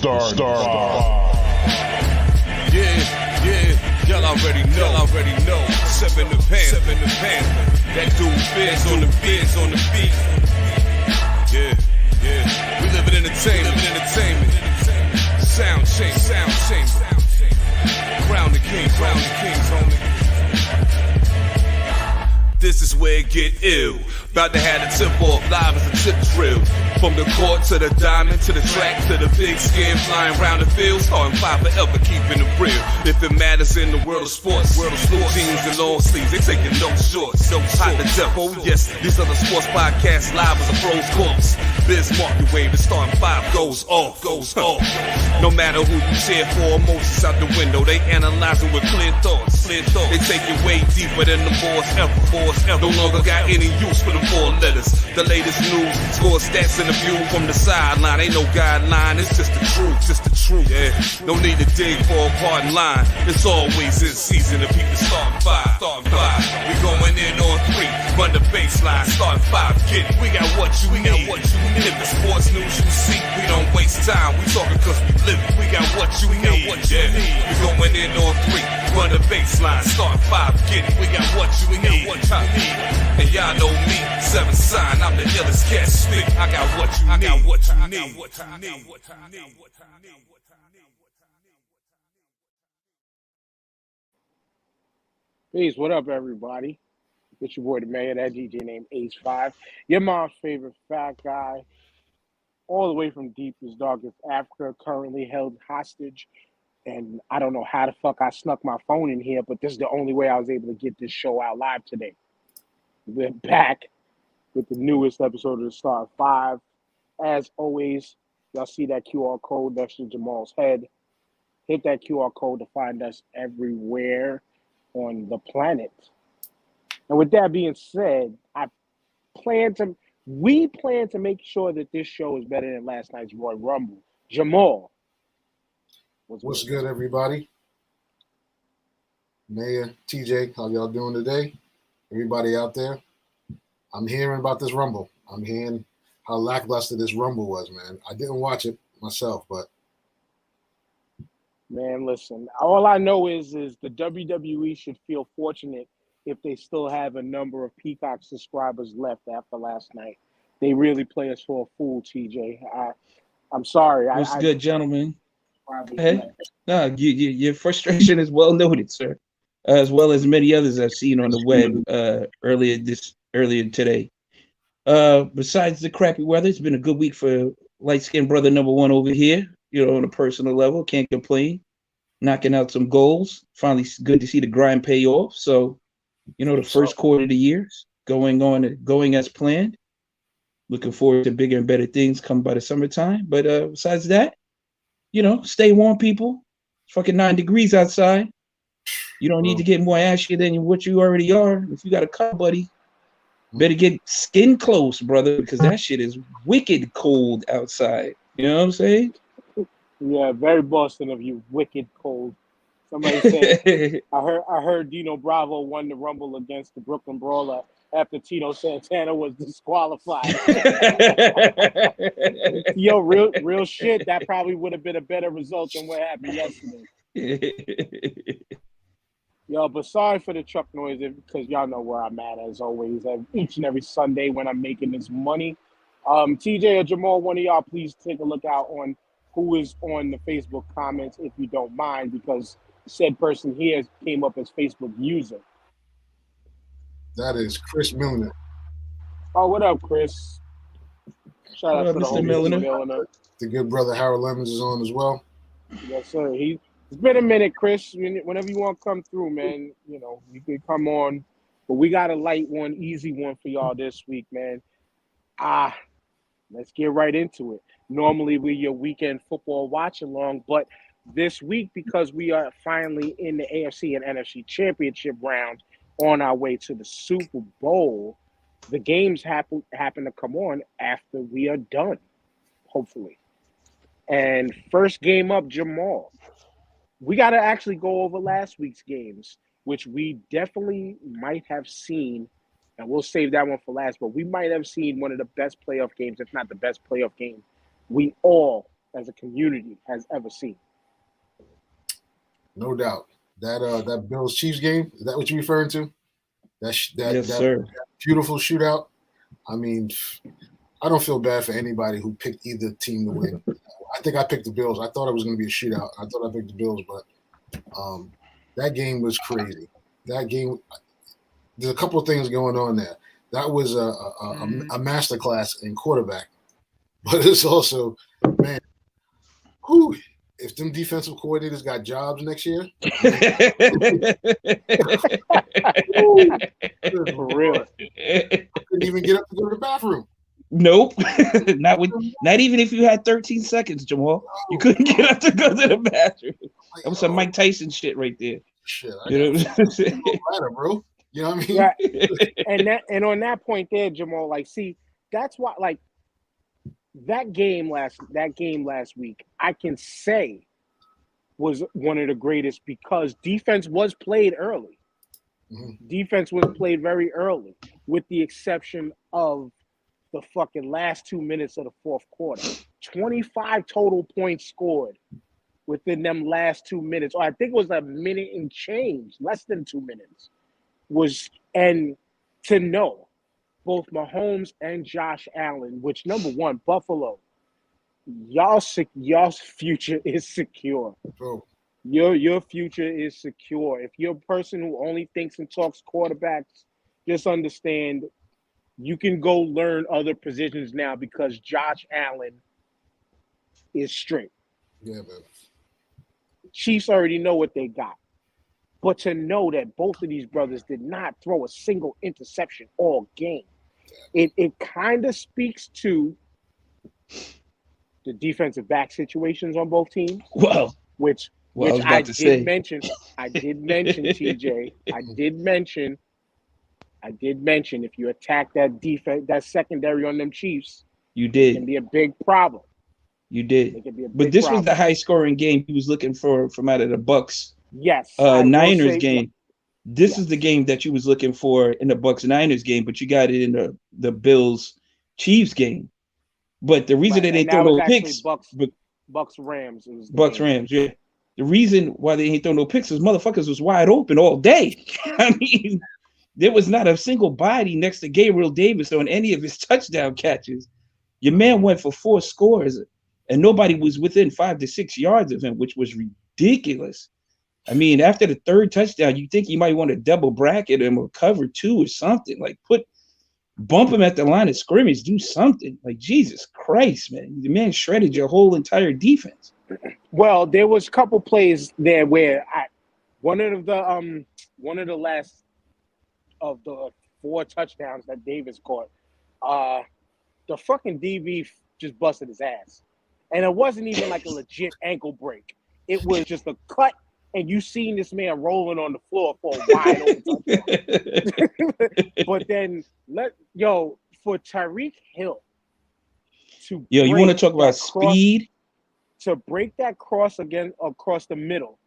Yeah, y'all already know. Seven the pan. That dude Biz on the beat. Yeah. We live in entertainment. Sound change. Crown the kings, homie. This is where it get ill. About to have the tip off live as a tip drill. From the court to the diamond, to the track, to the big skin flying round the field. Starting five forever, keeping it real. If it matters in the world of sports, jeans and long sleeves, they taking no shorts. Hot the death, oh yes, these are the sports podcasts live as a pro's corpse. Biz market wave, the starting five goes off. No matter who you cheer for, emotions out the window, they analyzing with clear thoughts. They take it way deeper than the boards ever. No longer got any use for the four letters. The latest news, score stats and the view from the sideline. Ain't no guideline, it's just the truth. Yeah, no need to dig for a pardon line. It's always in season if people starting five. We going in on three, run the baseline, starting five. Get it, we got what you need. If the sports news you see, we don't waste time. We talking cause we live it. We got what you need. We going in on three, run the baseline, starting five. Get it, we got what you need. And y'all know me, seven sign, I'm the illest cat stick. I got what you need. Peace, what up, everybody? It's your boy, the mayor, that DJ named Ace5. Your mom's favorite fat guy, all the way from deepest, darkest Africa, currently held hostage. And I don't know how the fuck I snuck my phone in here, but this is the only way I was able to get this show out live today. We're back with the newest episode of the Star 5. As always, y'all see that QR code next to Jamal's head. Hit that QR code to find us everywhere on the planet. And with that being said, we plan to make sure that this show is better than last night's Royal Rumble. Jamal. What's good, everybody? Mayor, TJ, how y'all doing today? Everybody out there? I'm hearing about this Rumble. I'm hearing how lackluster this Rumble was, man. I didn't watch it myself, but... Man, listen, all I know is the WWE should feel fortunate if they still have a number of Peacock subscribers left after last night. They really play us for a fool, TJ. I'm sorry. What's good, gentlemen? Hey, no, your frustration is well noted, sir, as well as many others I've seen on the web earlier today. Besides the crappy weather, it's been a good week for light-skinned brother number one over here. You know, on a personal level, can't complain. Knocking out some goals. Finally, good to see the grind pay off. So, you know, the first quarter of the year is going as planned. Looking forward to bigger and better things come by the summertime. But besides that, you know, stay warm, people. It's fucking 9 degrees outside. You don't need to get more ashy than what you already are. If you got a cut, buddy, better get skin close, brother, because that shit is wicked cold outside. You know what I'm saying? Yeah, very Boston of you, wicked cold. Somebody said, I heard Dino Bravo won the Rumble against the Brooklyn Brawler after Tito Santana was disqualified. Yo, real shit, that probably would have been a better result than what happened yesterday. Yo, but sorry for the truck noise because y'all know where I'm at as always. Each and every Sunday when I'm making this money. TJ or Jamal, one of y'all, please take a look out on who is on the Facebook comments if you don't mind, because said person here came up as Facebook user. That is Chris Milner. Oh, what up, Chris? Shout out to the homie Milner. The good brother Harold Lemons is on as well. Yes, sir. It's been a minute, Chris. Whenever you want to come through, man, you know, you can come on. But we got a light one, easy one for y'all this week, man. Let's get right into it. Normally, we're your weekend football watch-along, but this week, because we are finally in the AFC and NFC championship round on our way to the Super Bowl, the games happen to come on after we are done, hopefully. And first game up, Jamal. We got to actually go over last week's games, which we definitely might have seen, and we'll save that one for last, but we might have seen one of the best playoff games, if not the best playoff game we all as a community has ever seen. No doubt. That Bills Chiefs game, is that what you're referring to? Yes, sir. Beautiful shootout. I mean, I don't feel bad for anybody who picked either team to win. I think I picked the Bills. I thought it was going to be a shootout. I thought I picked the Bills, but that game was crazy. That game, there's a couple of things going on there. That was a masterclass in quarterback, but it's also, man, whew, if them defensive coordinators got jobs next year, For real. I couldn't even get up to go to the bathroom. Nope. Not even if you had 13 seconds, Jamal. You couldn't get up to go to the bathroom. That was some Mike Tyson shit right there. Shit, You know what I'm saying? matter, bro. You know what I mean? Yeah. And on that point there, Jamal, like, see, that's why, like, that game last week, I can say was one of the greatest because defense was played early. Mm-hmm. Defense was played very early, with the exception of the fucking last 2 minutes of the fourth quarter. 25 total points scored within them last 2 minutes. Or I think it was a minute and change, less than 2 minutes. And to know both Mahomes and Josh Allen, which, number one, Buffalo, y'all's future is secure. Bro. Your future is secure. If you're a person who only thinks and talks quarterbacks, just understand you can go learn other positions now because Josh Allen is straight. Yeah, man. Chiefs already know what they got. But to know that both of these brothers did not throw a single interception all game, it kind of speaks to the defensive back situations on both teams. Well, which I did mention. I did mention, TJ. I did mention if you attack that defense, that secondary on them Chiefs, you did. It can be a big problem. You did. But this was the high scoring game he was looking for from out of the Bucks. Yes. Niners game. This is the game that you was looking for in the Bucks Niners game, but you got it in the Bills Chiefs game. But the reason they didn't throw no picks, Bucks Rams, yeah. The reason why they ain't throw no picks is motherfuckers was wide open all day. I mean, there was not a single body next to Gabriel Davis on any of his touchdown catches. Your man went for 4 scores, and nobody was within 5 to 6 yards of him, which was ridiculous. I mean, after the third touchdown, you think you might want to double bracket him or cover 2 or something. Like bump him at the line of scrimmage, do something. Like, Jesus Christ, man. The man shredded your whole entire defense. Well, there was a couple plays there where one of the last of the 4 touchdowns that Davis caught, the fucking DB just busted his ass. And it wasn't even like a legit ankle break. It was just a cut, and you seen this man rolling on the floor for a wide open touchdown. But then, for Tyreek Hill to you want to talk about speed? To break that cross again across the middle.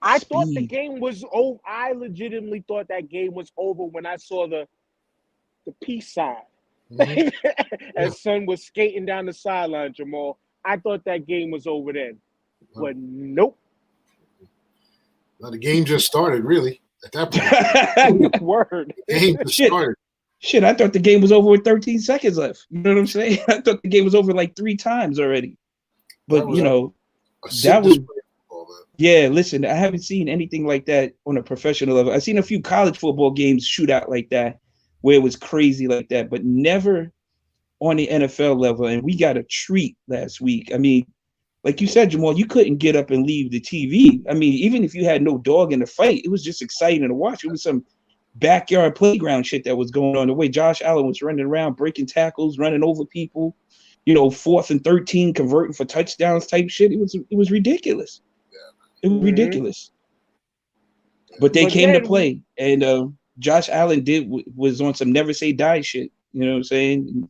I thought the game was over. I legitimately thought that game was over when I saw the peace sign. Mm-hmm. As Son was skating down the sideline, Jamal. I thought that game was over then. But nope. Well, the game just started, really, at that point. Word. The game just started. Shit, I thought the game was over with 13 seconds left. You know what I'm saying? I thought the game was over like 3 times already. But, that was yeah, listen, I haven't seen anything like that on a professional level. I've seen a few college football games shoot out like that, where it was crazy like that, but never on the NFL level. And we got a treat last week. I mean, like you said, Jamal, you couldn't get up and leave the TV. I mean, even if you had no dog in the fight, it was just exciting to watch. It was some backyard playground shit that was going on. The way Josh Allen was running around, breaking tackles, running over people, 4th and 13, converting for touchdowns type shit. It was ridiculous. It was ridiculous. But they came to play, and Josh Allen was on some never say die shit. You know what I'm saying?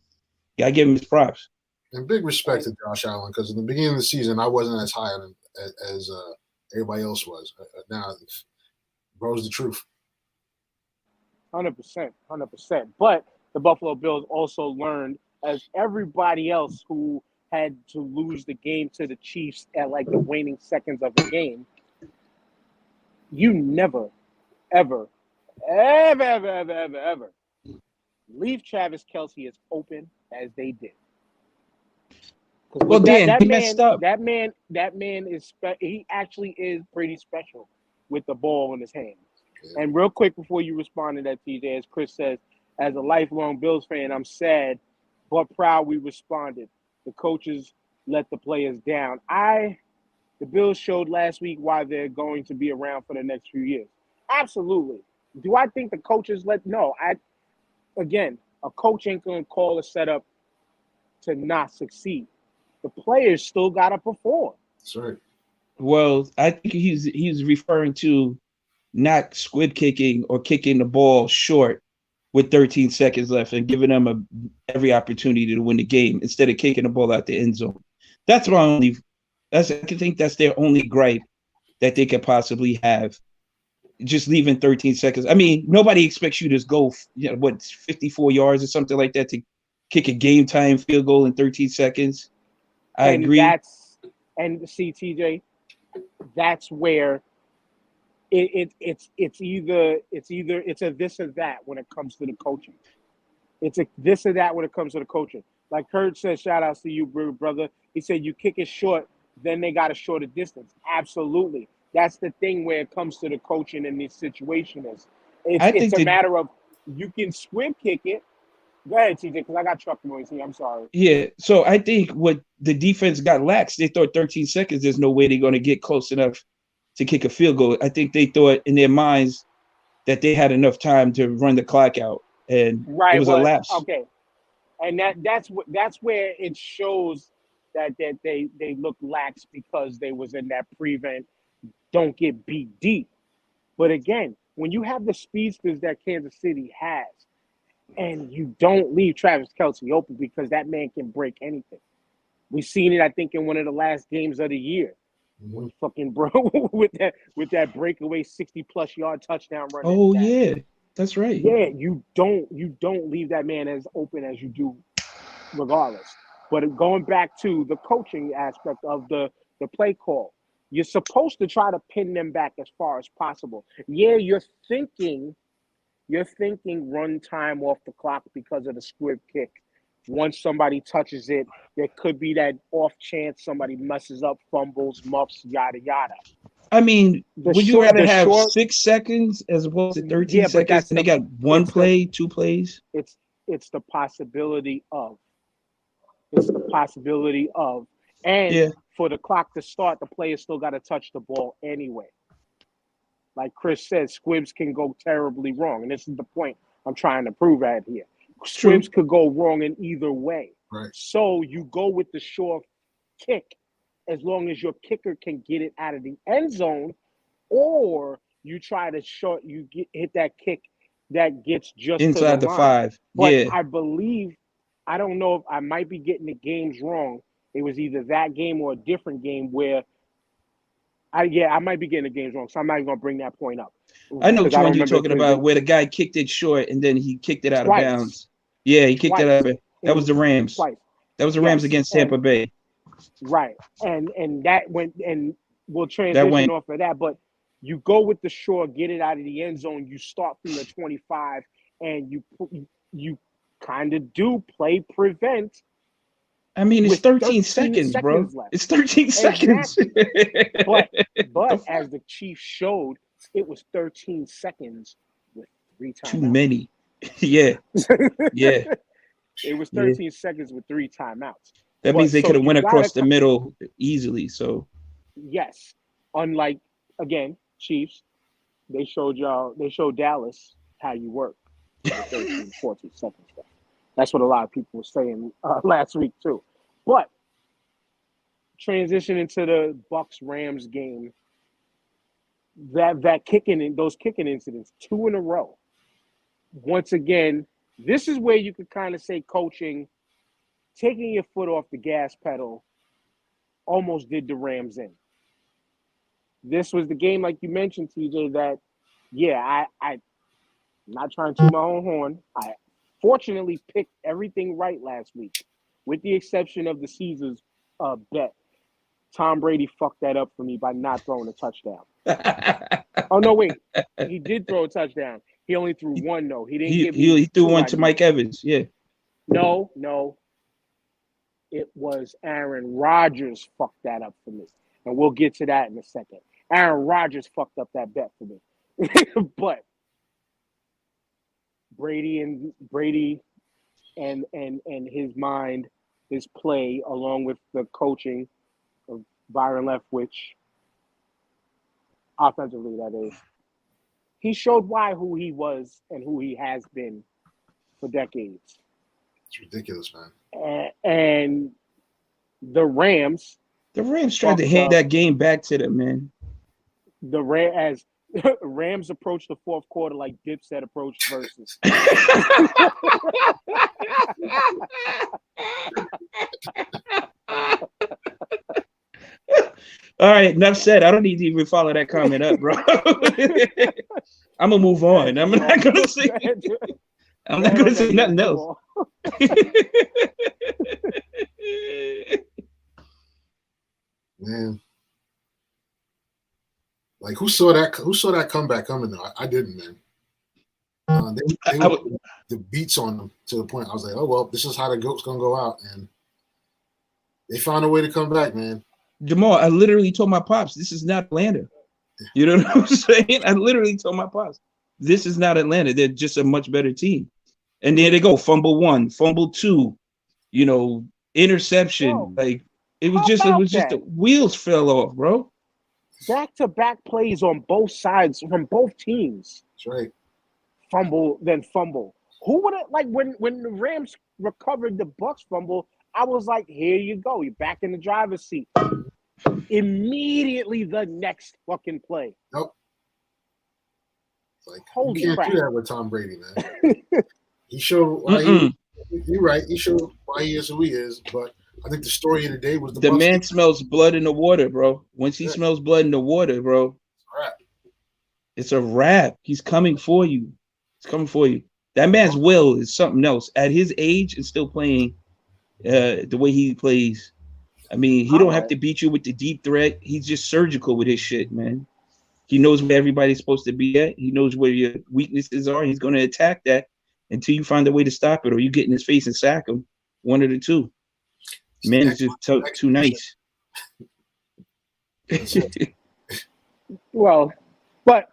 I give him his props. And big respect to Josh Allen, because in the beginning of the season, I wasn't as high on him as everybody else was. Now, bro's the truth. 100%. But the Buffalo Bills also learned, as everybody else who had to lose the game to the Chiefs at like the waning seconds of the game, you never, ever, ever, ever, ever, ever, ever leave Travis Kelce as open as they did. Well, Dan, he messed up. That man is he actually is pretty special with the ball in his hands. Yeah. And real quick before you respond to that, TJ, as Chris says, as a lifelong Bills fan, I'm sad but proud we responded. The coaches let the players down. The Bills showed last week why they're going to be around for the next few years. Absolutely. Do I think the coaches no? Again, a coach ain't gonna call a setup to not succeed. The players still gotta perform. That's right. Well, I think he's referring to not squib kicking or kicking the ball short with 13 seconds left and giving them every opportunity to win the game instead of kicking the ball out the end zone. I think that's their only gripe that they could possibly have. Just leaving 13 seconds. I mean, nobody expects you to go, 54 yards or something like that to kick a game time field goal in 13 seconds. I agree. And see, TJ, that's where it's either a this or that when it comes to the coaching. It's a this or that when it comes to the coaching. Like Kurt said, shout outs to you, brother. He said you kick it short, then they got a shorter distance. Absolutely. That's the thing where it comes to the coaching in this situation is it's a matter of you can squib kick it. Go ahead, TJ, because I got truck noise here. I'm sorry. Yeah, so I think what the defense got lax, they thought 13 seconds, there's no way they're going to get close enough to kick a field goal. I think they thought in their minds that they had enough time to run the clock out, and it was a lapse. Okay, and that's where it shows that they look lax because they was in that prevent, don't get beat deep. But again, when you have the speedsters that Kansas City has, and you don't leave Travis Kelce open because that man can break anything. We've seen it, I think, in one of the last games of the year. When fucking bro with that breakaway 60+ yard touchdown run. Oh yeah, that's right. Yeah, you don't leave that man as open as you do, regardless. But going back to the coaching aspect of the play call, you're supposed to try to pin them back as far as possible. Yeah, you're thinking run time off the clock because of the squib kick. Once somebody touches it, there could be that off chance somebody messes up, fumbles, muffs, yada, yada. I mean, would you rather have 6 seconds as opposed to 13 seconds and they got one play, 2 plays? It's the possibility of. It's the possibility of. And for the clock to start, the player still got to touch the ball anyway. Like Chris said, squibs can go terribly wrong. And this is the point I'm trying to prove out here. Squibs could go wrong in either way. Right. So you go with the sure kick as long as your kicker can get it out of the end zone, or you try to hit that kick that gets just inside to the 5. But yeah. I don't know if I might be getting the games wrong. It was either that game or a different game where I might be getting the games wrong, so I'm not even going to bring that point up. I know which one you're talking about, where the guy kicked it short and then he kicked it out of bounds. Yeah, he kicked it out of it. That was the Rams. Twice. That was the Rams against Tampa Bay. Right. And that went, and we'll transition off of that, but you go with the short, get it out of the end zone, you start from the 25, and you kind of do play prevent. I mean, it's 13 seconds, bro. Left. It's 13 seconds. but as the Chiefs showed, it was 13 seconds with 3 timeouts. Too many. Yeah. Yeah. It was 13 seconds with 3 timeouts. That means they could have went across the middle easily. So yes. Unlike, again, Chiefs, they showed Dallas how you work. 13, 14 seconds left. That's what a lot of people were saying last week too. But transition into the Bucs-Rams game, those kicking incidents, 2 in a row. Once again, this is where you could kind of say coaching, taking your foot off the gas pedal, almost did the Rams in. This was the game, like you mentioned, TJ, that, I'm not trying to toot my own horn. I fortunately picked everything right last week, with the exception of the Caesars a bet. Tom Brady fucked that up for me by not throwing a touchdown. Oh no, wait, he did throw a touchdown. He only threw one. No, he didn't give me. He threw two, one to Mike Evans. Yeah. No, it was Aaron Rodgers fucked that up for me, and we'll get to that in a second. Aaron Rodgers fucked up that bet for me, but Brady and his mind, his play, along with the coaching of Byron Leftwich, offensively that is, he showed who he was and who he has been for decades. It's ridiculous, man. And the Rams tried to hand that game back to them, man. As Rams approached the fourth quarter like Dipset approached versus. All right, enough said. I don't need to even follow that comment up, bro. I'm gonna move on. I'm not gonna say. I'm not gonna say nothing else. Man, like who saw that comeback coming though? I didn't, man. They the beats on them to the point I was like, oh well, this is how the goat's gonna go out, and they found a way to come back, man. Jamal, I literally told my pops, this is not Atlanta. You know what I'm saying? I literally told my pops, this is not Atlanta. They're just a much better team. And there they go, fumble one, fumble two, interception. Whoa. Like it was just the wheels fell off, bro. Back-to-back plays on both sides from both teams. That's right. Fumble, then fumble. Who would have when the Rams recovered the Bucs fumble? I was like, here you go. You're back in the driver's seat. Immediately the next fucking play. Nope. Like, holy you can't crap. do that with Tom Brady, man. He showed why you're right. He showed why he is who he is. But I think the story of the day was the man smells blood in the water, bro. Once he smells blood in the water, bro, it's a wrap. He's coming for you. He's coming for you. That man's will is something else. At his age and still playing the way he plays. I mean, he don't have to beat you with the deep threat. He's just surgical with his shit, man. He knows where everybody's supposed to be at. He knows where your weaknesses are. He's going to attack that until you find a way to stop it, or you get in his face and sack him. One of the two. Man is just too nice. Well, but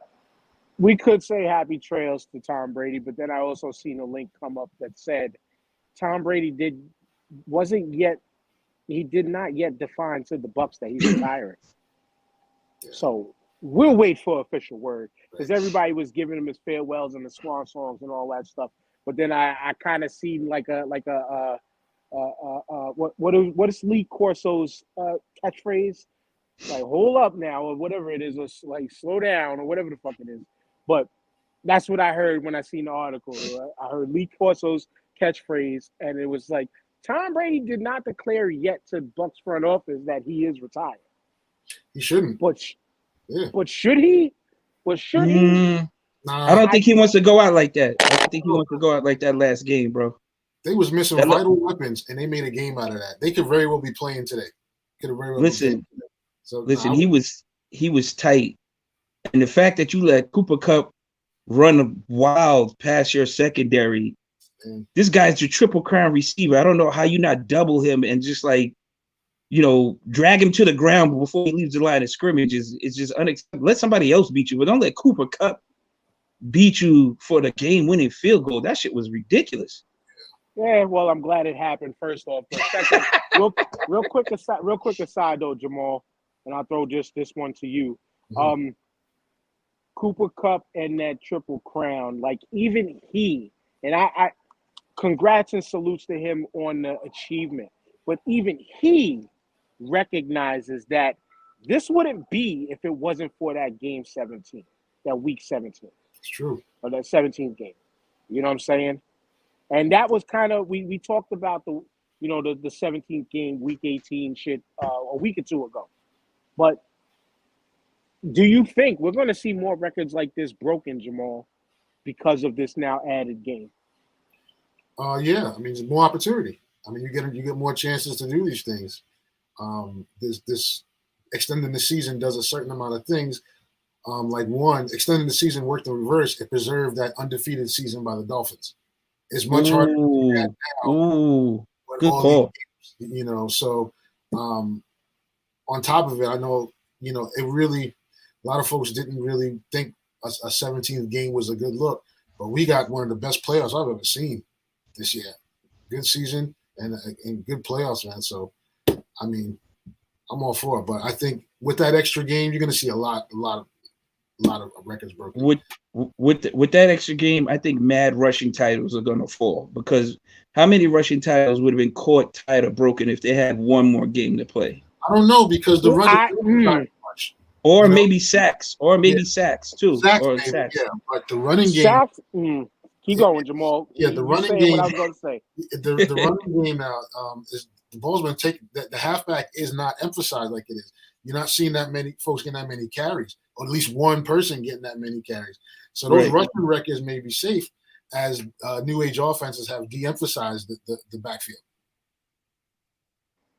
we could say happy trails to Tom Brady, but then I also seen a link come up that said Tom Brady did not yet define to the Bucs that he's retiring. So we'll wait for official word, because everybody was giving him his farewells and the swan songs and all that stuff. But then I kind of seen what is Lee Corso's catchphrase? Like, hold up now, or whatever it is, or like slow down, or whatever the fuck it is. But that's what I heard when I seen the article. I heard Lee Corso's catchphrase, and it was like, Tom Brady did not declare yet to Bucs front office that he is retired. He shouldn't. But should he? I don't think he wants to go out like that. I don't think he wants to go out like that last game, bro. They was missing vital weapons, and they made a game out of that. They could very well be playing today. Could have very well listen. He was tight, and the fact that you let Cooper Kupp run wild past your secondary. This guy's your triple crown receiver. I don't know how you not double him and just drag him to the ground before he leaves the line of scrimmage. It's just unacceptable. Let somebody else beat you, but don't let Cooper Kupp beat you for the game-winning field goal. That shit was ridiculous. Yeah, well, I'm glad it happened. First off, but second, real quick aside though, Jamal, and I'll throw just this one to you. Mm-hmm. Cooper Kupp and that triple crown, like even he, and I congrats and salutes to him on the achievement, but even he recognizes that this wouldn't be if it wasn't for that game 17, that week 17. It's true. Or that 17th game. You know what I'm saying? And that was kind of, we talked about the 17th game, week 18 shit a week or two ago. But do you think we're going to see more records like this broken, Jamal, because of this now added game? Yeah. I mean, it's more opportunity. I mean, you get more chances to do these things. This extending the season does a certain amount of things. Like one, extending the season worked in reverse. It preserved that undefeated season by the Dolphins. It's much harder to do that now. Ooh, With good all call. these games, so on top of it, I know, it really, a lot of folks didn't really think a 17th game was a good look, but we got one of the best playoffs I've ever seen this year. Good season and good playoffs, man. So, I mean, I'm all for it, but I think with that extra game, you're going to see a lot of records broken. With that extra game, I think mad rushing titles are going to fall, because how many rushing titles would have been caught, tied, or broken if they had one more game to play? I don't know, because the running not much. Or maybe sacks, sacks too. Sacks, or maybe, sacks. yeah, but the running game. Sacks. Keep going, Jamal. Yeah, the running game. What I was going to say. The running game now is the ball's been taken. The halfback is not emphasized like it is. You're not seeing that many folks getting that many carries, or at least one person getting that many carries. So those rushing records may be safe, as new age offenses have de-emphasized the backfield.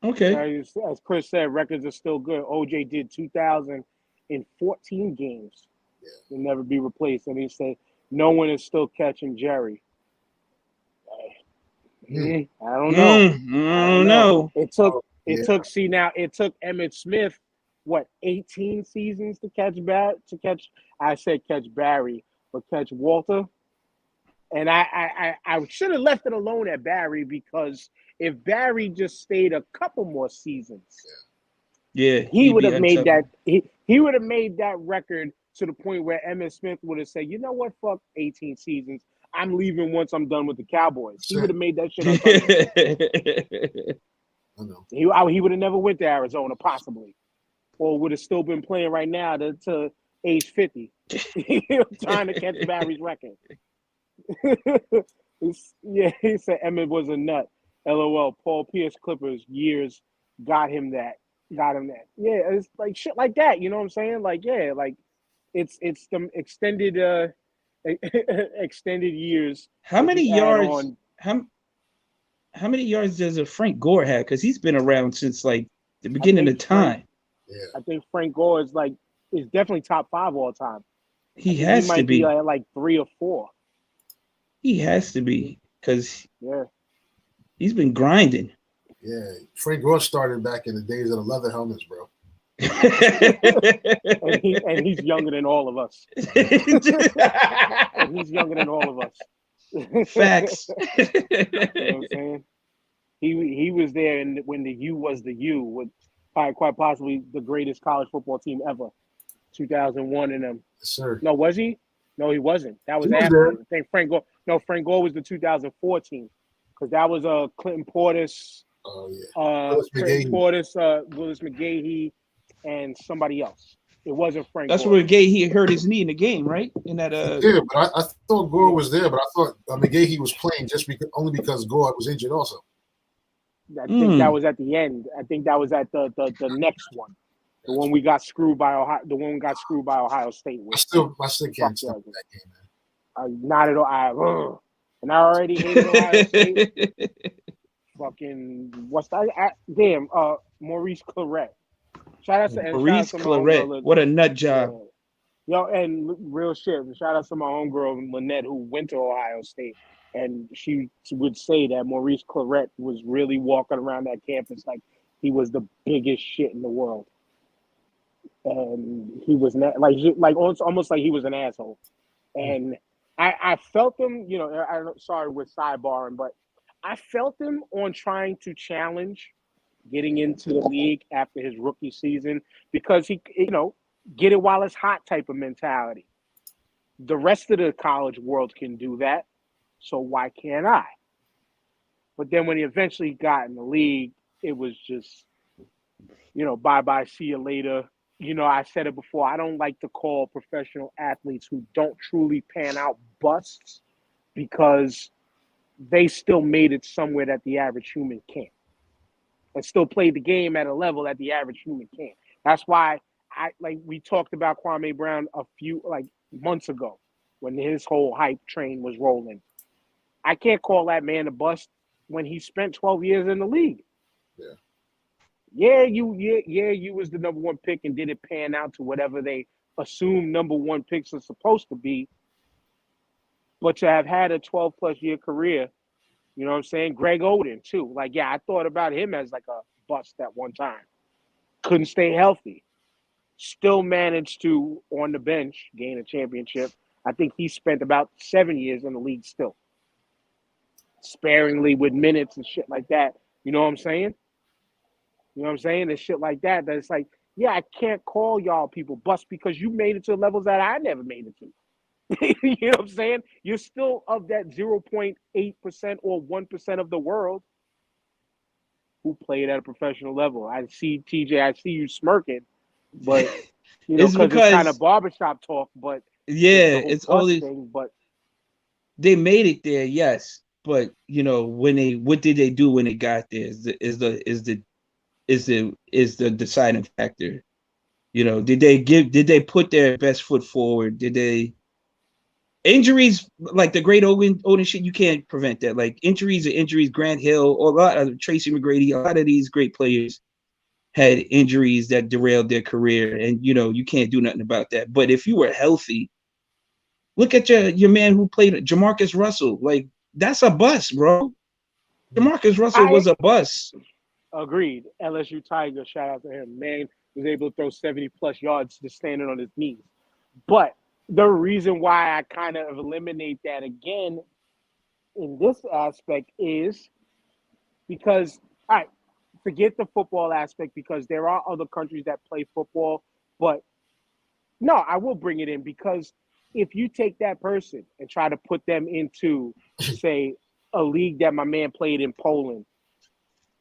Okay. As Chris said, records are still good. OJ did 2,014 games. Will never be replaced. And he said, no one is still catching Jerry. I don't know. I don't know. It took Emmitt Smith, 18 seasons to catch Barry, but catch Walter. And I should have left it alone at Barry, because if Barry just stayed a couple more seasons, he would have made that. He would have made that record to the point where Emmitt Smith would have said, "You know what? Fuck 18 seasons. I'm leaving once I'm done with the Cowboys." He would have made that shit up. I know. He would have never went to Arizona, possibly, or would have still been playing right now to age 50, trying to catch Barry's record. He said Emmett was a nut. LOL. Paul Pierce Clippers years got him that. Yeah, it's like shit like that. You know what I'm saying? Like, yeah, like it's the extended years. How many yards? How many yards does a Frank Gore have? Because he's been around since like the beginning of time. I think Frank Gore is definitely top 5 all time. He might be like 3 or 4. He has to be, because he's been grinding. Yeah, Frank Gore started back in the days of the leather helmets, bro. and he's younger than all of us. Facts. You know what I'm saying? He was there when the U was the U, with quite possibly the greatest college football team ever. 2001 in them. Yes, sir. No, was he? No, he wasn't. That was after. I think Frank Gore. No, Frank Gore was the 2014, because that was Clinton Portis. Clinton Portis, Willis McGahee, and somebody else. It wasn't Frank. That's Gore. where McGahee hurt his knee in the game, right? In that. Yeah, but I thought Gore was there, but I thought McGahee was playing only because Gore was injured also. I think that was at the end. I think that was at the next one. The one we got screwed by Ohio. The one we got screwed by Ohio State with. I still can't stop that game, man. Not at all. And I already hated Ohio State. Fucking what's that? Damn. Maurice Claret. Shout out to Maurice Claret. What a nut job. Yo, and real shit. Shout out to my homegirl Lynette, who went to Ohio State, and she would say that Maurice Claret was really walking around that campus like he was the biggest shit in the world. And he was almost like he was an asshole. And I felt him, sorry with sidebarring, but I felt him on trying to challenge getting into the league after his rookie season, because he, get it while it's hot type of mentality. The rest of the college world can do that, so why can't I? But then when he eventually got in the league, it was just, bye-bye, see you later. I said it before, I don't like to call professional athletes who don't truly pan out busts, because they still made it somewhere that the average human can't, and still played the game at a level that the average human can't. That's why we talked about Kwame Brown a few months ago when his whole hype train was rolling. I can't call that man a bust when he spent 12 years in the league. Yeah. you was the number one pick and didn't pan out to whatever they assume number one picks are supposed to be. But to have had a 12 plus year career, you know what I'm saying? Greg Oden too. Like, yeah, I thought about him as like a bust at one time. Couldn't stay healthy. Still managed to, on the bench, gain a championship. I think he spent about 7 years in the league still. Sparingly with minutes and shit like that. You know what I'm saying? You know what I'm saying? And shit like that. That's like, yeah, I can't call y'all people bust because you made it to levels that I never made it to. You know what I'm saying? You're still of that 0.8% or 1% of the world who played at a professional level. I see, TJ, I see you smirking, but, you know, It's because it's kind of because barbershop talk, but yeah, the whole it's bust only thing, but they made it there, yes. But you know, what did they do when it got there is the deciding factor. You know, did they put their best foot forward? Did they injuries like the great Owen shit, you can't prevent that. Like injuries are injuries. Grant Hill, or a lot of Tracy McGrady, a lot of these great players had injuries that derailed their career, and you know, you can't do nothing about that. But if you were healthy, look at your man who played Jamarcus Russell. Like that's a bust, bro. Jamarcus Russell I was a bust. agreed. LSU Tiger, shout out to him. Man was able to throw 70 plus yards just standing on his knees. But the reason why I kind of eliminate that again in this aspect is because, all right, forget the football aspect because there are other countries that play football. But no, I will bring it in because if you take that person and try to put them into, say, a league that my man played in Poland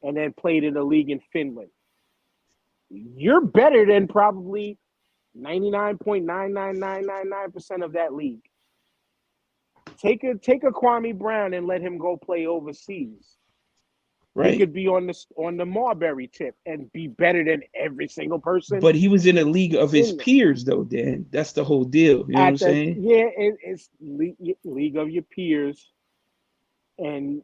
and then played in a league in Finland, you're better than probably 99.99999% of that league. Take a Kwame Brown and let him go play overseas. He Right. could be on the Marbury tip and be better than every single person But he was in a league of his in there. peers, though, Dan. That's the whole deal. You know what I'm saying? It's league of your peers. And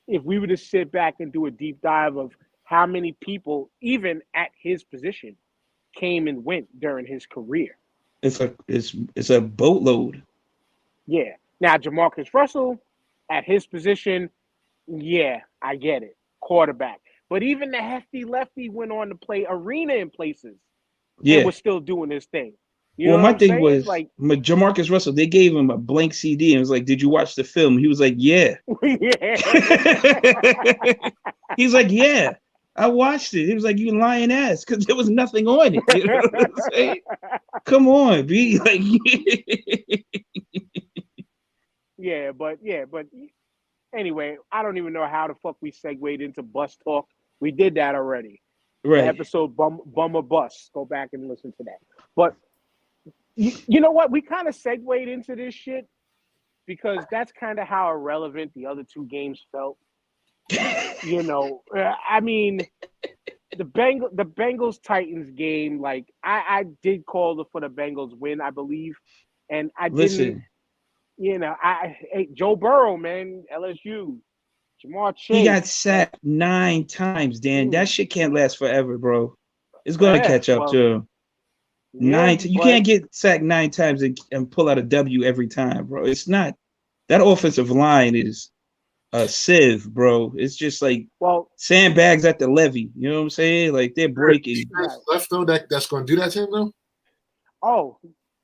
if we were to sit back and do a deep dive of how many people, even at his position, came and went during his career. It's a boatload. Yeah. Now, Jamarcus Russell, at his position, yeah, I get it. Quarterback. But even the hefty lefty went on to play arena in places and Yeah. was still doing his thing. You know Well, what my I'm thing saying? was Jamarcus Russell. They gave him a blank CD and was like, "Did you watch the film?" He was like, "Yeah." Yeah. He's like, "Yeah, I watched it." He was like, "You lying ass," because there was nothing on it. You know what I'm saying? Come on, be like, yeah, but anyway, I don't even know how the fuck we segued into bus talk. We did that already. The right. episode Bummer Bus. Go back and listen to that. But you know what? We kind of segued into this shit because that's kind of how irrelevant the other two games felt. You know, I mean, the Bengals Titans game, like I did call for the Bengals win, I believe, and I didn't. Listen, You know, hey, Joe Burrow, man, LSU, Jamar he Chase, got sacked 9 times, Dan. That shit can't last forever, bro. It's gonna yeah, catch up to well, him. yeah, You but can't get sacked 9 times and pull out a W every time, bro. It's not that offensive line is a sieve, bro. It's just like well, sandbags at the levee. You know what I'm saying? Like they're breaking. right. Left though, that's going to do that to him though. Oh,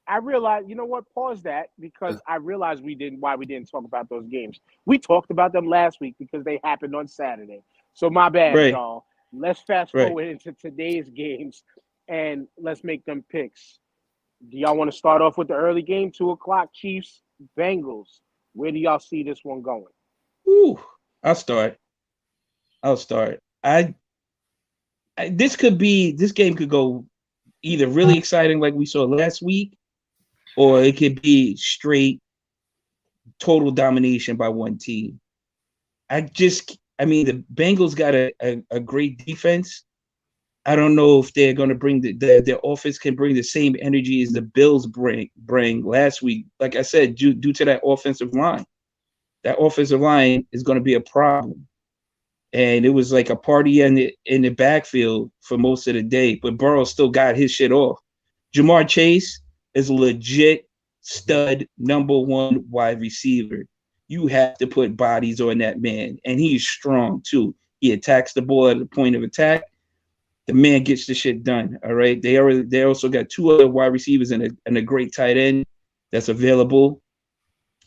I realized. You know what? Pause that because I realized why we didn't talk about those games. We talked about them last week because they happened on Saturday. So my bad, Right, y'all. Let's fast right. forward into today's games and let's make them picks. Do y'all want to start off with the early game, 2:00, Chiefs, Bengals? Where do y'all see this one going? Ooh, I'll start. I'll start. This game could go either really exciting like we saw last week, or it could be straight total domination by one team. I mean, the Bengals got a great defense. I don't know if they're going to bring their offense can bring the same energy as the Bills bring last week. Like I said, due to that offensive line is going to be a problem. and it was like a party in the backfield for most of the day. But Burrow still got his shit off. Jamar Chase is a legit stud #1 wide receiver. You have to put bodies on that man, and he's strong too. He attacks the ball at the point of attack. The man gets the shit done. All right. They also got 2 other wide receivers and a great tight end that's available.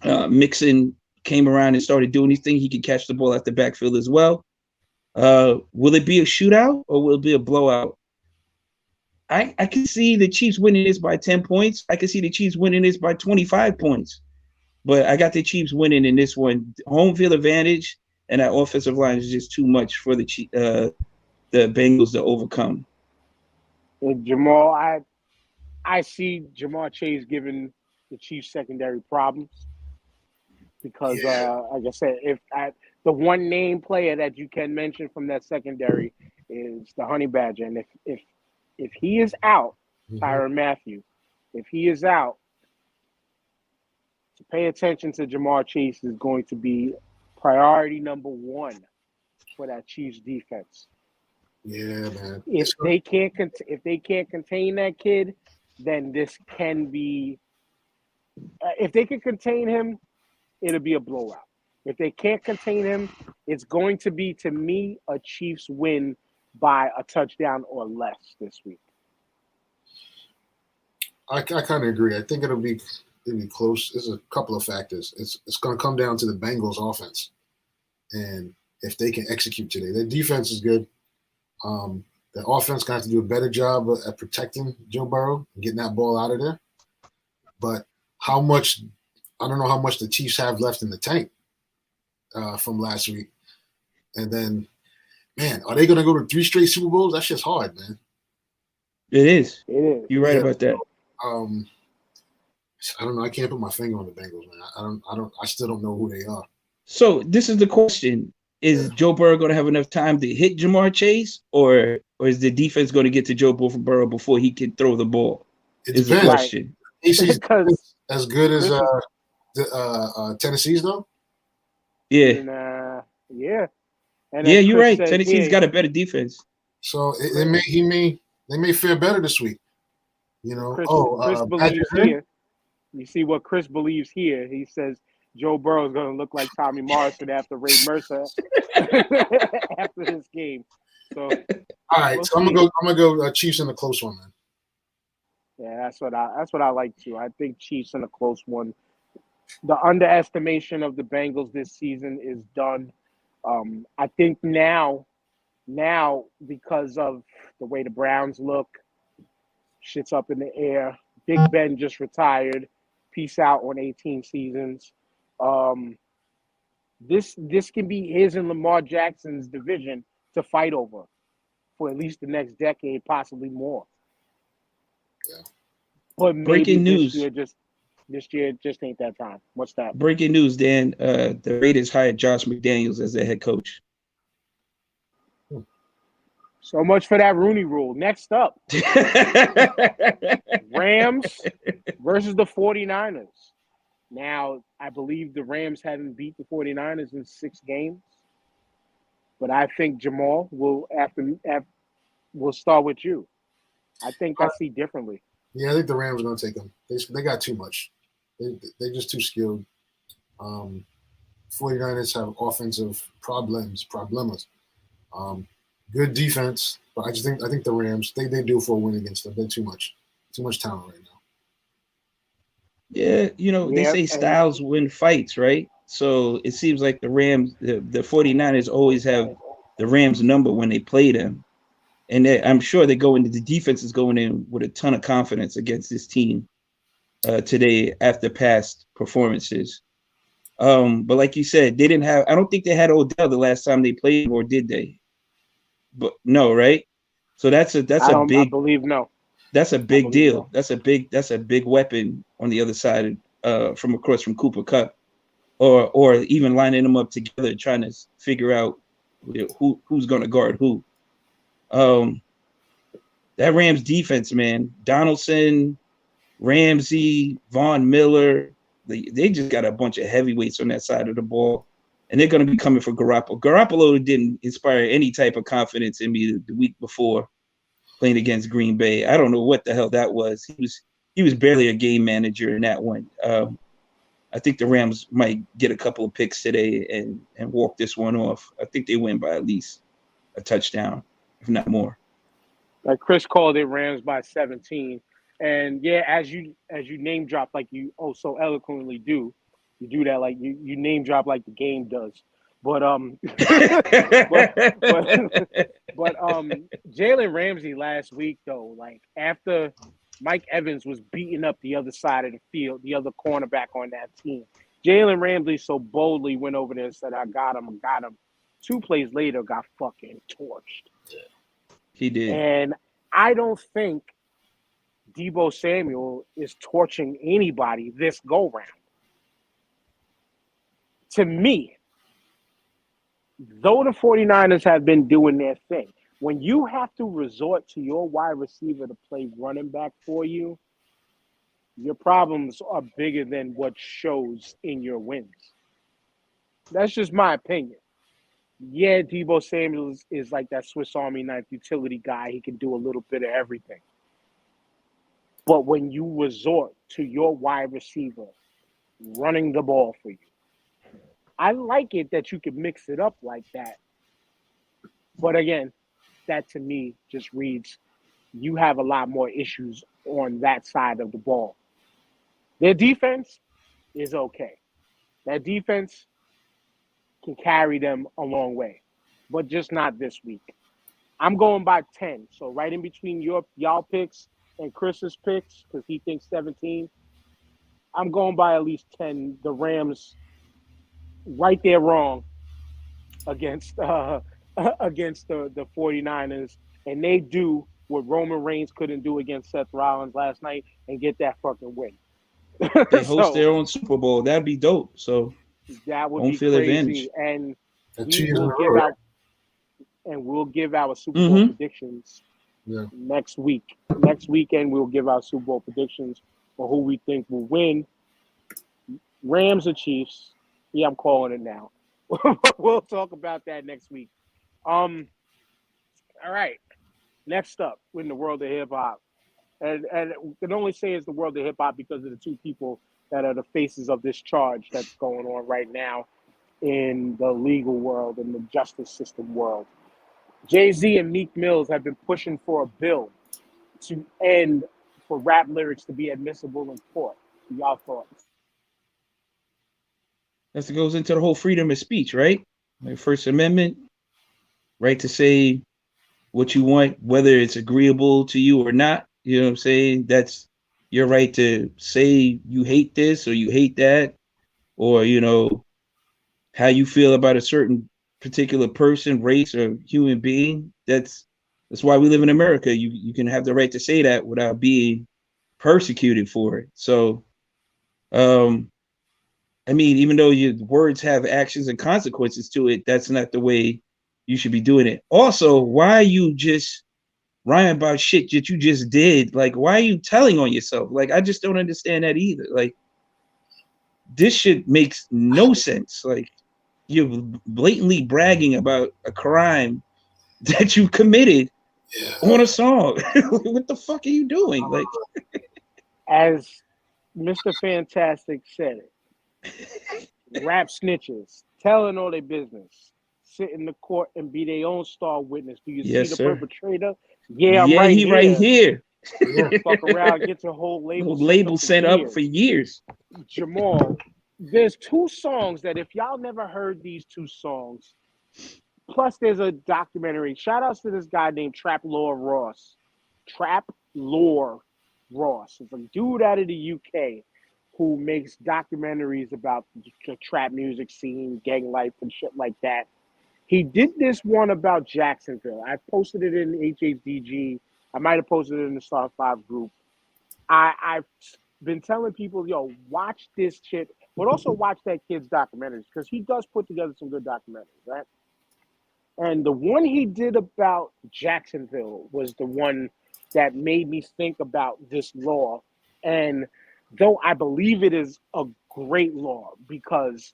Mixon came around and started doing his thing. He can catch the ball at the backfield as well. Will it be a shootout or will it be a blowout? I can see the Chiefs winning this by 10 points. I can see the Chiefs winning this by 25 points. But I got the Chiefs winning in this one. Home field advantage, and that offensive line is just too much for the Bengals to overcome. And Jamal, I see Jamar Chase giving the Chiefs secondary problems because, like I said, the one name player that you can mention from that secondary is the Honey Badger, and if he is out, Tyrann Mathieu, if he is out, to pay attention to Jamar Chase is going to be priority #1 for that Chiefs defense. Yeah, man. If they can't contain that kid, then this can be. If they can contain him, it'll be a blowout. If they can't contain him, it's going to be, to me, a Chiefs win by a touchdown or less this week. I kind of agree. I think it'll be close. There's a couple of factors. It's going to come down to the Bengals offense, and if they can execute today. Their defense is good. The offense going to have to do a better job at protecting Joe Burrow and getting that ball out of there. But I don't know how much the Chiefs have left in the tank from last week. And then, man, are they going to go to 3 straight Super Bowls? That shit's hard, man. It is. It is. You're right about that. I don't know. I can't put my finger on the Bengals, man. I still don't know who they are. So this is the question. Is Joe Burrow going to have enough time to hit Jamar Chase, or is the defense going to get to Joe Burrow before he can throw the ball? It is the depends. question. AC's as good as Tennessee's, though? Yeah. And, yeah. And yeah, you're Chris right. said, Tennessee's got a better defense. So they may fare better this week. You know. Chris believes here. You see what Chris believes here. He says Joe Burrow is going to look like Tommy Morrison after Ray Mercer after this game. So, all right. So I'm gonna go Chiefs in a close one, man. Yeah, that's what I like too. I think Chiefs in a close one. The underestimation of the Bengals this season is done. I think now because of the way the Browns look, shit's up in the air. Big Ben just retired. Peace out on 18 seasons. This can be his and Lamar Jackson's division to fight over for at least the next decade, possibly more. Yeah. But maybe Breaking news. This year just ain't that time. What's that? Breaking news, Dan. The Raiders hired Josh McDaniels as their head coach. So much for that Rooney Rule. Next up, Rams versus the 49ers. Now, I believe the Rams haven't beat the 49ers in 6 games. But I think Jamal will we'll start with you. I think I see differently. Yeah, I think the Rams are going to take them. They got too much. They're just too skilled. 49ers have offensive problems. Good defense, but I think the Rams they do for a win against them. They're too much talent right now. Yeah, they say styles win fights, right? So it seems like the Rams, the 49ers always have the Rams number when they play them. And I'm sure the defense is going in with a ton of confidence against this team today after past performances. But like you said, I don't think they had Odell the last time they played, or did they? But no, right? So that's a big deal. That's a big weapon on the other side from Cooper Kupp, or even lining them up together, trying to figure out who's going to guard who. That Rams defense, man, Donaldson, Ramsey, Von Miller, they just got a bunch of heavyweights on that side of the ball, and they're going to be coming for Garoppolo. Garoppolo didn't inspire any type of confidence in me the week before playing against Green Bay. I don't know what the hell that was. He was barely a game manager in that one. I think the Rams might get a couple of picks today and walk this one off. I think they win by at least a touchdown, if not more. Like Chris called it Rams by 17. And yeah, as you name drop like you so eloquently do, you do that like you name drop like the game does. But but Jalen Ramsey last week though, like after Mike Evans was beating up the other side of the field, the other cornerback on that team, Jalen Ramsey so boldly went over there and said, I got him. 2 plays later, got fucking torched. He did. And I don't think Deebo Samuel is torching anybody this go-round. To me, though the 49ers have been doing their thing, when you have to resort to your wide receiver to play running back for you, your problems are bigger than what shows in your wins. That's just my opinion. Yeah, Deebo Samuel is like that Swiss Army knife utility guy. He can do a little bit of everything. But when you resort to your wide receiver running the ball for you, I like it that you can mix it up like that. But again, that to me just reads you have a lot more issues on that side of the ball. Their defense is okay. That defense can carry them a long way, but just not this week. I'm going by 10. So right in between y'all picks and Chris's picks, because he thinks 17, I'm going by at least 10. The Rams right there wrong against the 49ers, and they do what Roman Reigns couldn't do against Seth Rollins last night and get that fucking win. They host their own Super Bowl. That'd be dope. So that would home be field crazy. advantage. And we'll give our Super Bowl predictions next week. Next weekend, we'll give our Super Bowl predictions for who we think will win. Rams or Chiefs. Yeah, I'm calling it now. We'll talk about that next week. All right. Next up, in the world of hip hop. And we can only say it's the world of hip hop because of the 2 people that are the faces of this charge that's going on right now in the legal world and the justice system world. Jay-Z and Meek Mills have been pushing for a bill to end for rap lyrics to be admissible in court. Y'all thoughts? That goes into the whole freedom of speech, right? Like First Amendment, right to say what you want, whether it's agreeable to you or not. You know what I'm saying? That's your right to say you hate this or you hate that, or, you know, how you feel about a certain particular person, race, or human being. That's why we live in America. You can have the right to say that without being persecuted for it. So, I mean, even though your words have actions and consequences to it, that's not the way you should be doing it. Also, why are you just rhyme about shit that you just did? Like, why are you telling on yourself? Like, I just don't understand that either. Like, this shit makes no sense. Like, you're blatantly bragging about a crime that you committed on a song. What the fuck are you doing? Like, as Mr. Fantastic said it, rap snitches, telling all their business, sit in the court and be their own star witness. Do you see the perpetrator? Yeah, I'm right he here. right here. Fuck around, get your whole label set up for years. Jamal, there's 2 songs that if y'all never heard these 2 songs, plus there's a documentary. Shout outs to this guy named Trap Lore Ross. Trap Lore Ross. It's a dude out of the UK who makes documentaries about the trap music scene, gang life, and shit like that. He did this one about Jacksonville. I posted it in HHDG. I might have posted it in the Star 5 group. I've been telling people, yo, watch this shit, but also watch that kid's documentaries because he does put together some good documentaries, right? And the one he did about Jacksonville was the one that made me think about this law. And though I believe it is a great law because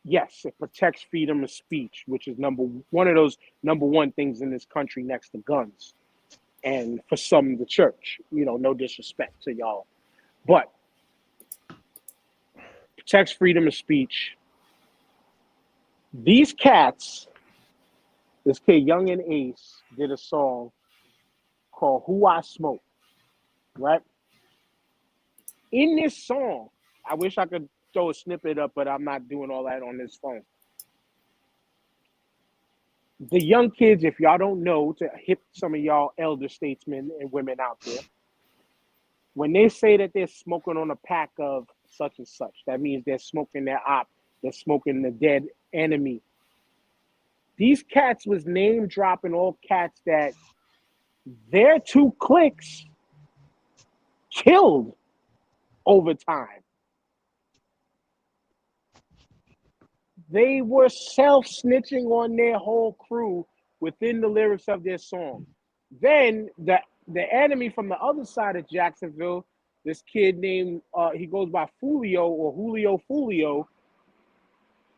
Yes, it protects freedom of speech, which is one of those number one things in this country next to guns. And for some, the church. No disrespect to y'all. But protects freedom of speech. These cats, this kid, Young and Ace, did a song called Who I Smoke, right? In this song, I wish I could throw a snippet up, but I'm not doing all that on this phone. The young kids, if y'all don't know, to hit some of y'all elder statesmen and women out there, when they say that they're smoking on a pack of such and such, that means they're smoking their op, they're smoking the dead enemy. These cats was name dropping all cats that their 2 clicks killed over time. They were self-snitching on their whole crew within the lyrics of their song. Then the enemy from the other side of Jacksonville, this kid named, he goes by Julio or Julio,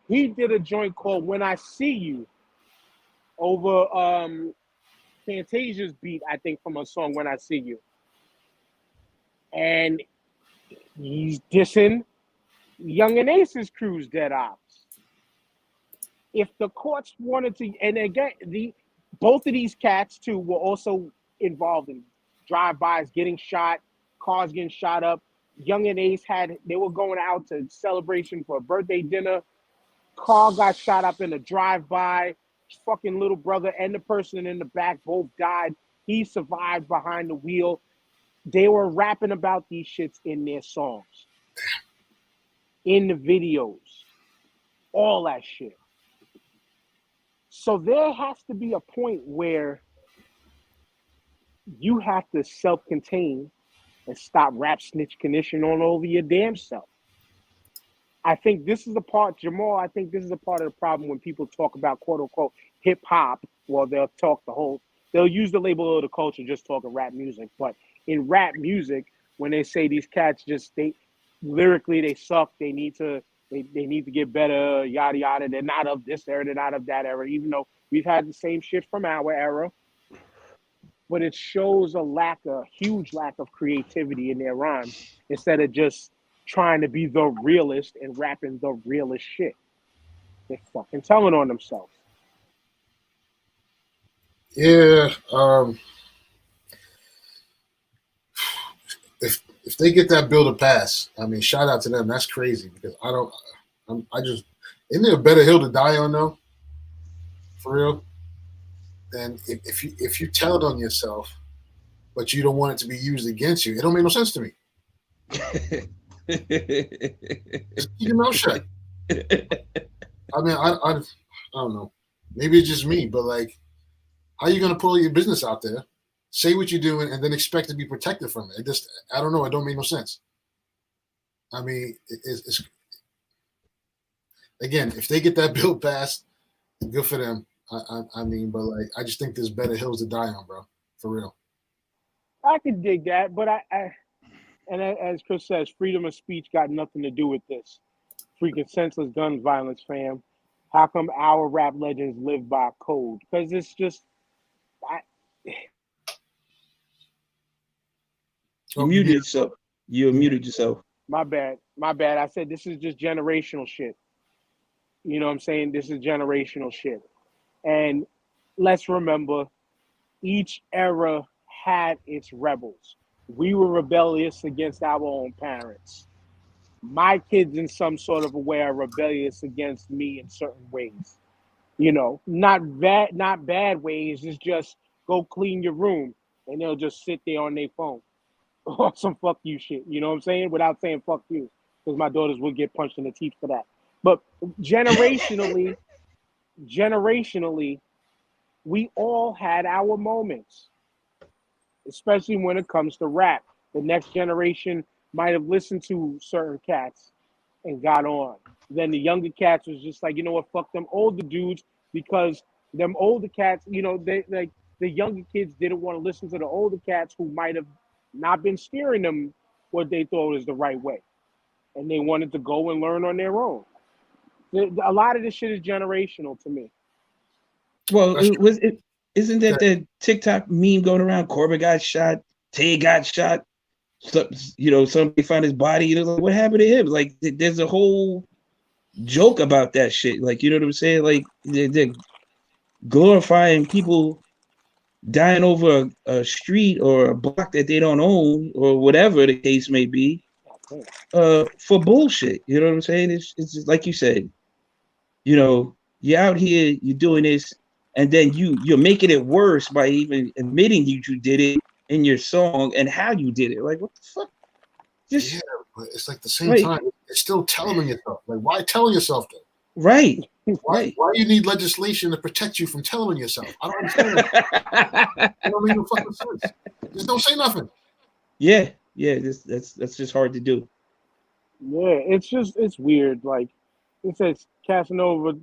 he did a joint called When I See You over Fantasia's beat, I think, from a song When I See You. And he's dissing Young and Ace's crew's dead ops. If the courts wanted to, and again, both of these cats too were also involved in drive-bys, getting shot, cars getting shot up. Young and Ace they were going out to celebration for a birthday dinner. Car got shot up in a drive-by. His fucking little brother and the person in the back both died. He survived behind the wheel. They were rapping about these shits in their songs, in the videos, all that shit. So there has to be a point where you have to self-contain and stop rap snitch condition on over your damn self. I think this is the part, Jamal, I think this is a part of the problem when people talk about quote-unquote hip-hop. Well, they'll use the label of the culture just talking rap music. But in rap music, when they say these cats lyrically they suck, they need to get better, yada yada. They're not of this era, they're not of that era, even though we've had the same shit from our era. But it shows a huge lack of creativity in their rhymes instead of just trying to be the realest and rapping the realest shit. They're fucking telling on themselves. Yeah. If they get that bill to pass, I mean, shout out to them. That's crazy because isn't there a better hill to die on though? For real. And if you tell it on yourself, but you don't want it to be used against you, it don't make no sense to me. Just keep your mouth shut. I mean, I don't know. Maybe it's just me, but like, how are you gonna put all your business out there, say what you're doing, and then expect to be protected from it? I don't know. It don't make no sense. I mean, it's again, if they get that bill passed, good for them. I mean, but like, I just think there's better hills to die on, bro. For real. I could dig that, but and as Chris says, freedom of speech got nothing to do with this. Freaking senseless gun violence, fam. How come our rap legends live by code? Because it's just, You muted yourself. You muted yourself. My bad. I said this is just generational shit. You know what I'm saying? This is generational shit. And let's remember, each era had its rebels. We were rebellious against our own parents. My kids, in some sort of a way, are rebellious against me in certain ways. You know, not bad ways. It's just go clean your room, and they'll just sit there on their phone or some fuck you shit. You know what I'm saying? Without saying fuck you, because my daughters would get punched in the teeth for that. But generationally, we all had our moments, especially when it comes to rap. The next generation might have listened to certain cats and got on. Then the younger cats was just like, you know what, fuck them older dudes, because them older cats, you know, they like the younger kids didn't want to listen to the older cats who might have not been steering them what they thought was the right way. And they wanted to go and learn on their own. A lot of this shit is generational to me. Well, isn't that the TikTok meme going around? Corbin got shot, Tay got shot. So, somebody found his body. Like, what happened to him? Like, there's a whole joke about that shit. Like, you know what I'm saying? Like, they're glorifying people dying over a street or a block that they don't own or whatever the case may be, for bullshit. You know what I'm saying? It's just like you said. You're out here, you're doing this, and then you're making it worse by even admitting you did it in your song and how you did it. Like, what the fuck? Yeah, but it's like the same time, it's still telling yourself. Like, why tell yourself that? Right. Why you need legislation to protect you from telling yourself? I don't understand that. It don't make no fucking sense. Just don't say nothing. Yeah. That's just hard to do. Yeah, it's weird. Like it says Casanova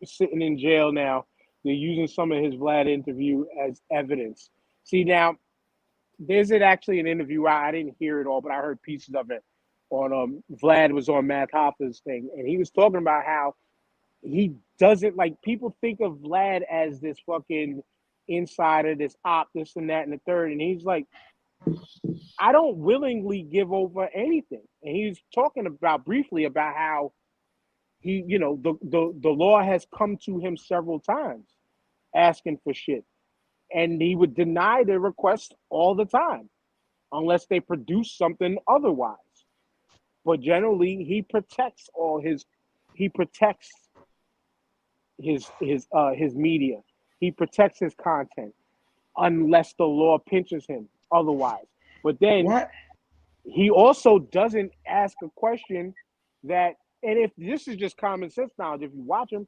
sitting in jail now. They're using some of his Vlad interview as evidence. See, now there's actually an interview. I didn't hear it all, but I heard pieces of it on Vlad was on Matt Hoffa's thing, and he was talking about how he doesn't like people think of Vlad as this fucking insider, this op, this and that and the third, and he's like, I don't willingly give over anything. And he's talking about briefly about how he, the law has come to him several times asking for shit. And he would deny their requests all the time unless they produce something otherwise. But generally he protects his media. He protects his content unless the law pinches him otherwise. But then he also doesn't ask a question that, and if this is just common sense knowledge, if you watch him,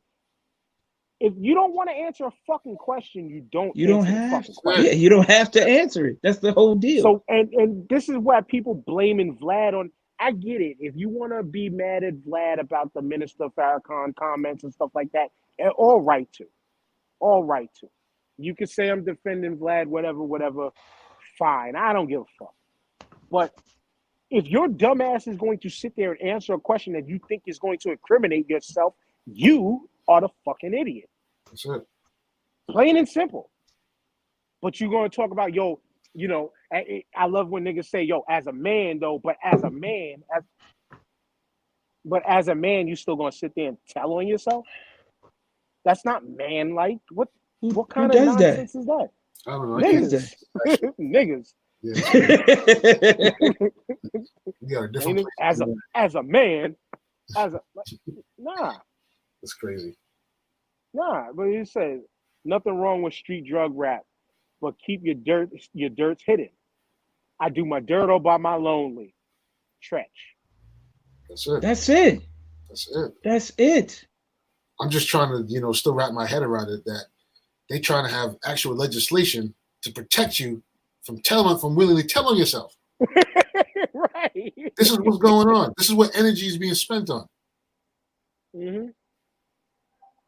if you don't want to answer a fucking question, you don't have to. Yeah, you don't have to answer it. That's the whole deal. So, and this is why people blaming Vlad on. I get it. If you want to be mad at Vlad about the Minister Farrakhan comments and stuff like that, all right to. You can say I'm defending Vlad, whatever. Fine, I don't give a fuck. But if your dumbass is going to sit there and answer a question that you think is going to incriminate yourself, you are the fucking idiot. That's it. Plain and simple. But you're going to talk about, I love when niggas say, as a man, though, but as a man, you still going to sit there and tell on yourself? That's not man-like. What kind of nonsense is that? I don't know. Niggas. Niggas. Yeah. We are different. As a man, nah. That's crazy. Nah, but he says nothing wrong with street drug rap, but keep your dirts hidden. I do my dirt all by my lonely. Tretch. That's it. That's it. I'm just trying to, still wrap my head around it that they trying to have actual legislation to protect you from willingly telling yourself. Right. This is what's going on. This is what energy is being spent on. Mm-hmm.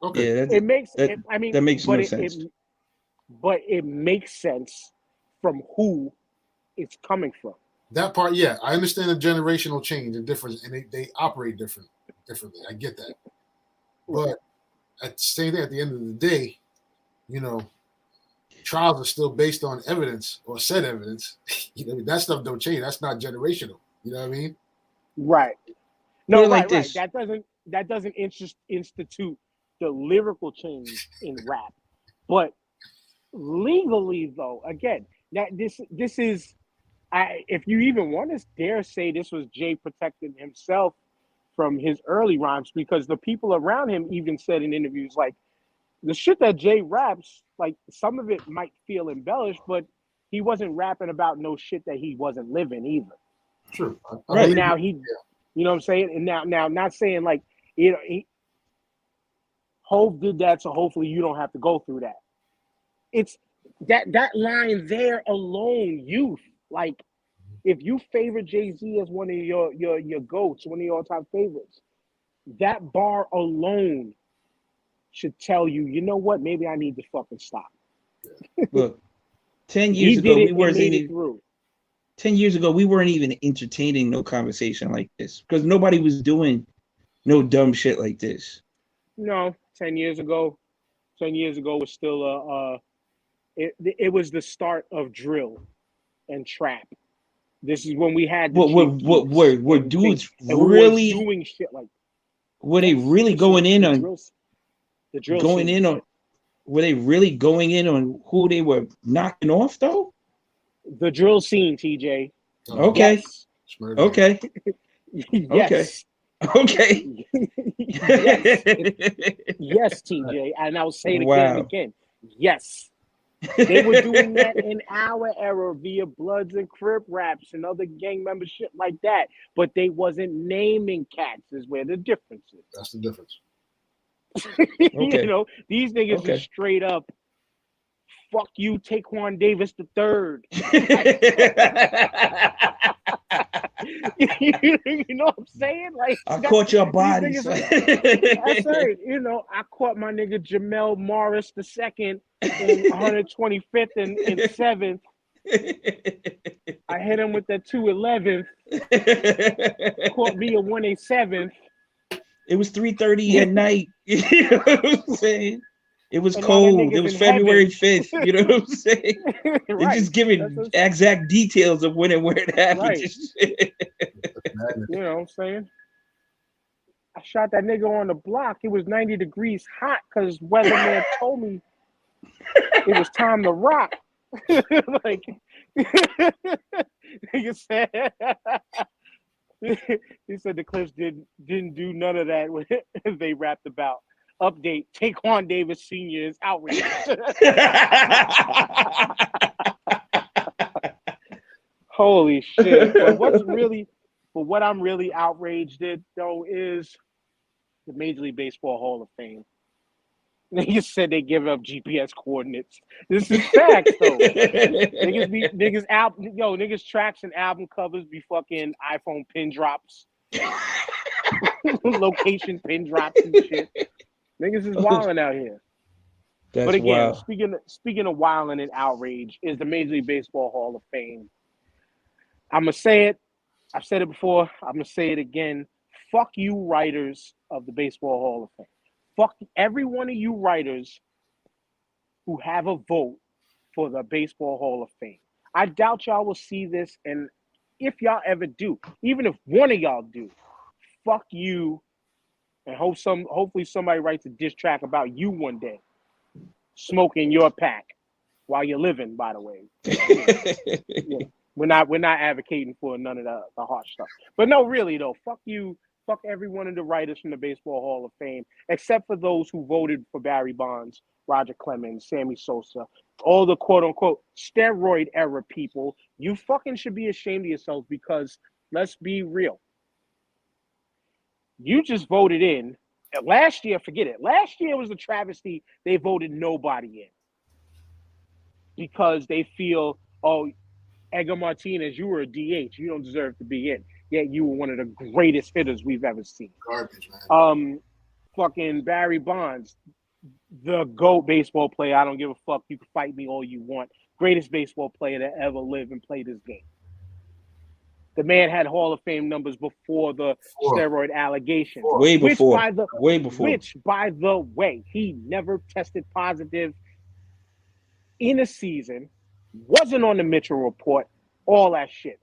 Okay. Yeah, that makes no sense. But it makes sense from who it's coming from. That part, yeah. I understand the generational change and difference, and they operate differently. I get that. But at the end of the day, trials are still based on evidence or said evidence. That stuff don't change. That's not generational. You know what I mean? Right. No, like right. this. That doesn't institute the lyrical change in rap. But legally, though, again, that this is, if you even want to dare say this was Jay protecting himself from his early rhymes, because the people around him even said in interviews, like, the shit that Jay raps, like, some of it might feel embellished, but he wasn't rapping about no shit that he wasn't living either. Sure. Right now you know what I'm saying? And now not saying like, Hov did that, so hopefully you don't have to go through that. It's that line there alone, youth. Like, if you favor Jay-Z as one of your goats, one of your all-time favorites, that bar alone should tell you, you know what? Maybe I need to fucking stop. Look, 10 years ago, we weren't even 10 years ago, we weren't even entertaining no conversation like this because nobody was doing no dumb shit like this. No, 10 years ago was still it was the start of drill and trap. This is when we had the Chief Keefs Were and dudes and who was really? doing shit like Were they yes, really going in the on drill going in scenes. on? Were they really going in on who they were knocking off though? The drill scene, TJ. Okay, Yes. okay, okay, Yes. okay. Yes. Yes, TJ. And I'll say it again and Wow. again. Yes. They were doing that in our era via Bloods and Crip raps and other gang membership like that. But they wasn't naming cats is where the difference is. That's the difference. Okay. You know, these niggas Okay. is straight up, fuck you, Taquan Davis the third. You know what I'm saying? Like I caught your body. That's right. You know, I caught my nigga Jamel Morris the second in 125th and 7th. I hit him with that 211th. Caught me a 187th. It was 3:30 at night. You know what I'm saying? It was And cold. It was February 5th. You know what I'm saying? Right. They're just giving exact details of when and where it happened. Right. You know what I'm saying? I shot that nigga on the block. It was 90 degrees hot because weatherman told me it was time to rock. Like, nigga said, he said the Clips didn't do none of that when they rapped about. Update: Taquan Davis Sr. is outraged. Holy shit! But what I'm really outraged at though is the Major League Baseball Hall of Fame. Niggas said they give up GPS coordinates. This is facts though. Niggas tracks and album covers be fucking iPhone pin drops, location pin drops and shit. Niggas is wilding out here. That's but again, wild. speaking of wilding and outrage, is the Major League Baseball Hall of Fame. I'm gonna say it. I've said it before. I'm gonna say it again. Fuck you, writers of the Baseball Hall of Fame. Fuck every one of you writers who have a vote for the Baseball Hall of Fame. I doubt y'all will see this, and if y'all ever do, even if one of y'all do, fuck you. And hopefully somebody writes a diss track about you one day, smoking your pack while you're living. By the way, yeah. We're not advocating for none of the harsh stuff. But no, really though, fuck you, fuck every one of the writers from the Baseball Hall of Fame, except for those who voted for Barry Bonds, Roger Clemens, Sammy Sosa, all the quote unquote steroid era people. You fucking should be ashamed of yourselves because let's be real. You just voted in. Last year, forget it. Last year was a travesty. They voted nobody in because they feel, oh, Edgar Martinez, you were a DH. You don't deserve to be in. Yet you were one of the greatest hitters we've ever seen. Garbage, man. Fucking Barry Bonds, the GOAT baseball player. I don't give a fuck. You can fight me all you want. Greatest baseball player to ever live and play this game. The man had Hall of Fame numbers before the steroid allegations. Way before. Which, by the way, he never tested positive in a season, wasn't on the Mitchell report, all that shit.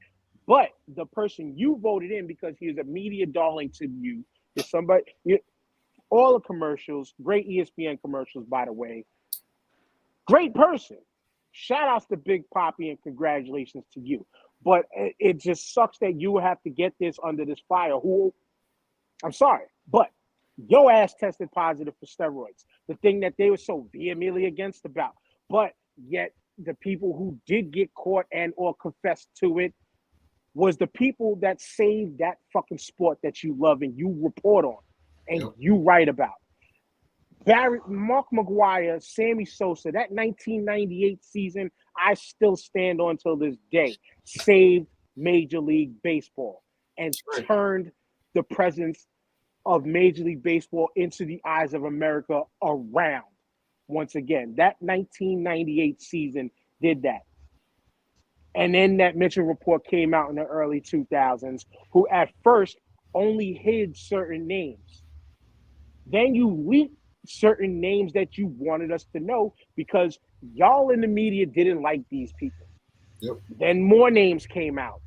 But the person you voted in because he was a media darling to you is somebody, all the commercials, great ESPN commercials, by the way. Great person. Shout outs to Big Poppy and congratulations to you. But it just sucks that you have to get this under this fire. I'm sorry, but your ass tested positive for steroids. The thing that they were so vehemently against about. But yet the people who did get caught and or confessed to it was the people that saved that fucking sport that you love and you report on and you write about. Mark McGwire, Sammy Sosa, that 1998 season, I still stand on till this day, saved Major League Baseball and turned the presence of Major League Baseball into the eyes of America around. Once again, that 1998 season did that. And then that Mitchell report came out in the early 2000s, who at first only hid certain names. Then you leaked certain names that you wanted us to know because y'all in the media didn't like these people. Yep. Then more names came out.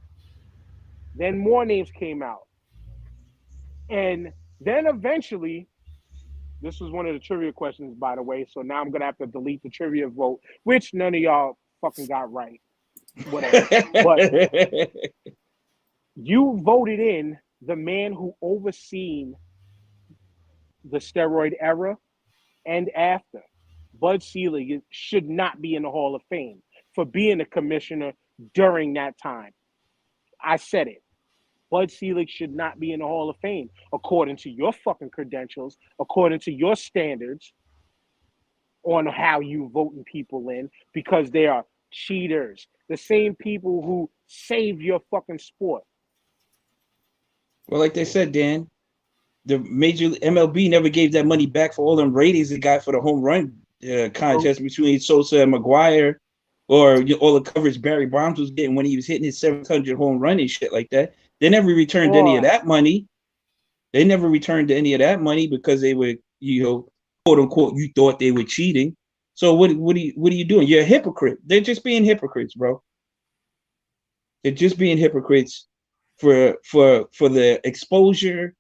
And then eventually, this was one of the trivia questions, by the way. So now I'm going to have to delete the trivia vote, which none of y'all fucking got right. Whatever. But you voted in the man who overseen the steroid era and after. Bud Selig should not be in the Hall of Fame for being a commissioner during that time. I said it. Bud Selig should not be in the Hall of Fame according to your fucking credentials, according to your standards on how you voting people in, because they are cheaters. The same people who saved your fucking sport. Well, like they said, Dan, the major MLB never gave that money back for all them ratings they got for the home run contest between Sosa and McGuire, or all the coverage Barry Bonds was getting when he was hitting his 700 home run and shit like that. They never returned any of that money. They never returned any of that money because they were, quote unquote, you thought they were cheating. So what are you doing? You're a hypocrite. They're just being hypocrites, bro. They're just being hypocrites for the exposure.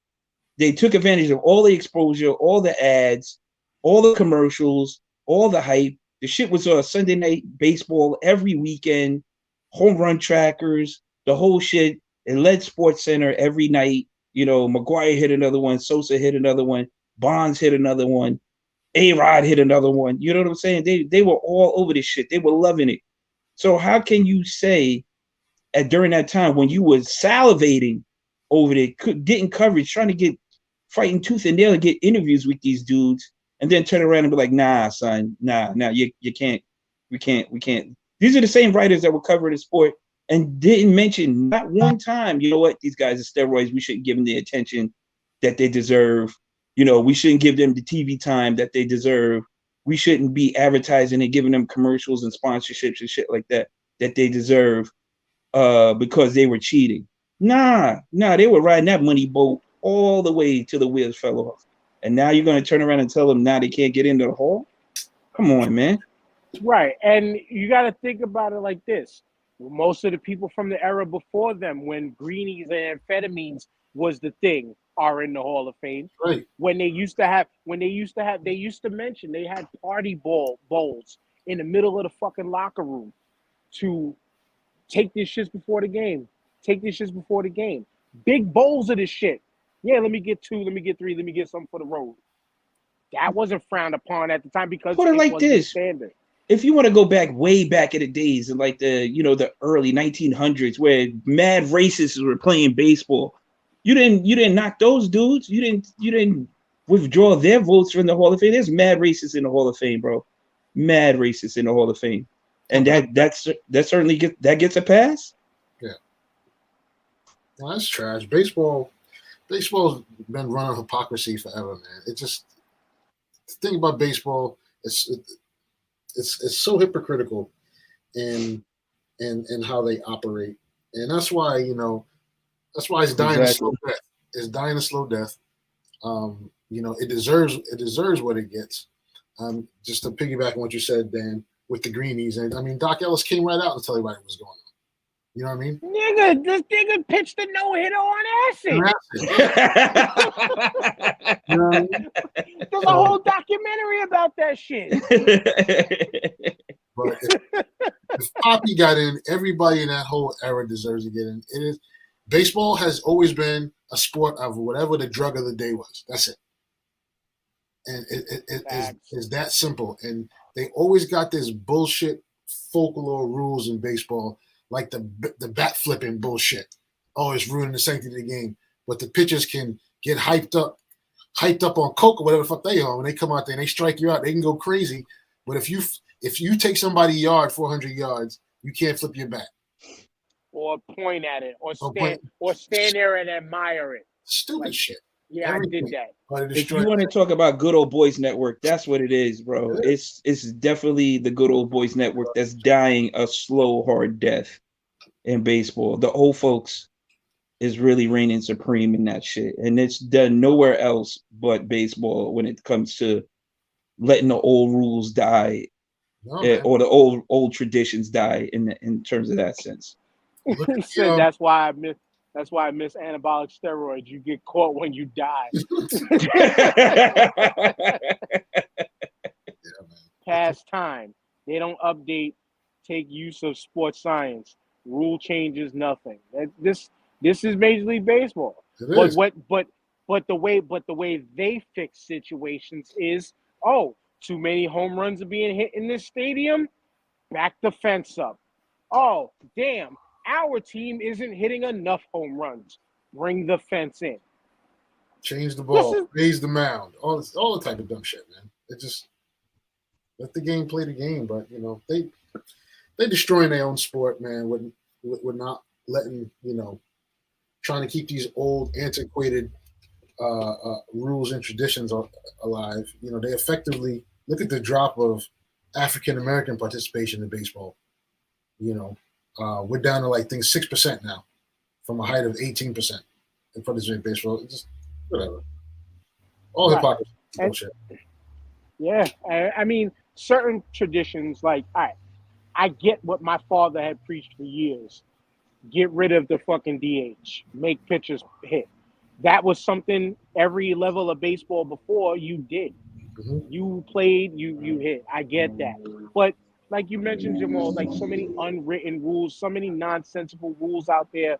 They took advantage of all the exposure, all the ads, all the commercials, all the hype. The shit was on Sunday night baseball every weekend, home run trackers, the whole shit. It led Sports Center every night. McGuire hit another one, Sosa hit another one, Bonds hit another one, A-Rod hit another one. You know what I'm saying? They were all over this shit. They were loving it. So how can you say during that time when you were salivating over it, getting coverage, trying to get fighting tooth and nail to get interviews with these dudes, and then turn around and be like, nah, son, nah, you can't, we can't. These are the same writers that were covering the sport and didn't mention not one time, you know what, these guys are steroids. We shouldn't give them the attention that they deserve. We shouldn't give them the TV time that they deserve. We shouldn't be advertising and giving them commercials and sponsorships and shit like that they deserve because they were cheating. Nah, they were riding that money boat all the way till the wheels fell off. And now you're going to turn around and tell them now they can't get into the hall? Come on, man. Right. And you got to think about it like this. Most of the people from the era before them, when greenies and amphetamines was the thing, are in the Hall of Fame. Right. They used to mention they had party bowls in the middle of the fucking locker room to take these shits before the game. Big bowls of this shit. Yeah, let me get 2, let me get 3, let me get something for the road. That wasn't frowned upon at the time because put it like this. Standard. If you want to go back way back in the days in like the early 1900s where mad racists were playing baseball, you didn't knock those dudes. You didn't withdraw their votes from the Hall of Fame. There's mad racists in the Hall of Fame, bro. Mad racists in the Hall of Fame, and that certainly gets a pass. Yeah, no, that's trash. Baseball's been running hypocrisy forever, man. It just the thing about baseball, it's so hypocritical in how they operate, and that's why it's dying a slow death. It's dying a slow death. It deserves what it gets. Just to piggyback on what you said, Dan, with the greenies, and I mean Doc Ellis came right out and tell everybody what was going on. You know what I mean? Nigga, this nigga pitched a no-hitter on acid. You know what I mean? There's a whole documentary about that shit. But if Poppy got in, everybody in that whole era deserves to get in. Baseball has always been a sport of whatever the drug of the day was. That's it. And it's that simple. And they always got this bullshit folklore rules in baseball, like the bat flipping bullshit. Oh, it's ruining the sanctity of the game. But the pitchers can get hyped up on coke or whatever the fuck they are. When they come out there and they strike you out, they can go crazy. But if you take somebody yard 400 yards, you can't flip your bat. Or point at it, or stand there and admire it. Stupid shit. Yeah, everything. I did that. If you want to talk about Good Old Boys Network, that's what it is, bro. It's definitely the Good Old Boys Network that's dying a slow, hard death in baseball. The old folks is really reigning supreme in that shit, and it's done nowhere else but baseball when it comes to letting the old rules die, No, or the old traditions die in terms of that sense. Look He at said that's why I miss. That's why I miss anabolic steroids. You get caught when you die. Past time. They don't update. Take use of sports science. Rule changes nothing. This is Major League Baseball. It is. But the way they fix situations is, too many home runs are being hit in this stadium. Back the fence up. Oh, damn. Our team isn't hitting enough home runs. Bring the fence in. Change the ball, raise the mound, all the type of dumb shit, man. It just let the game play the game, but they destroying their own sport, man. With not letting trying to keep these old antiquated rules and traditions alive. They effectively look at the drop of African American participation in baseball. We're down to 6% now, from a height of 18% in participation in baseball. It's just whatever. All hypocrisy bullshit. Yeah, I mean, certain traditions, I get what my father had preached for years. Get rid of the fucking DH. Make pitchers hit. That was something every level of baseball before you did. Mm-hmm. You played, you hit. I get that. But like you mentioned, Jamal, so many unwritten rules, so many nonsensical rules out there.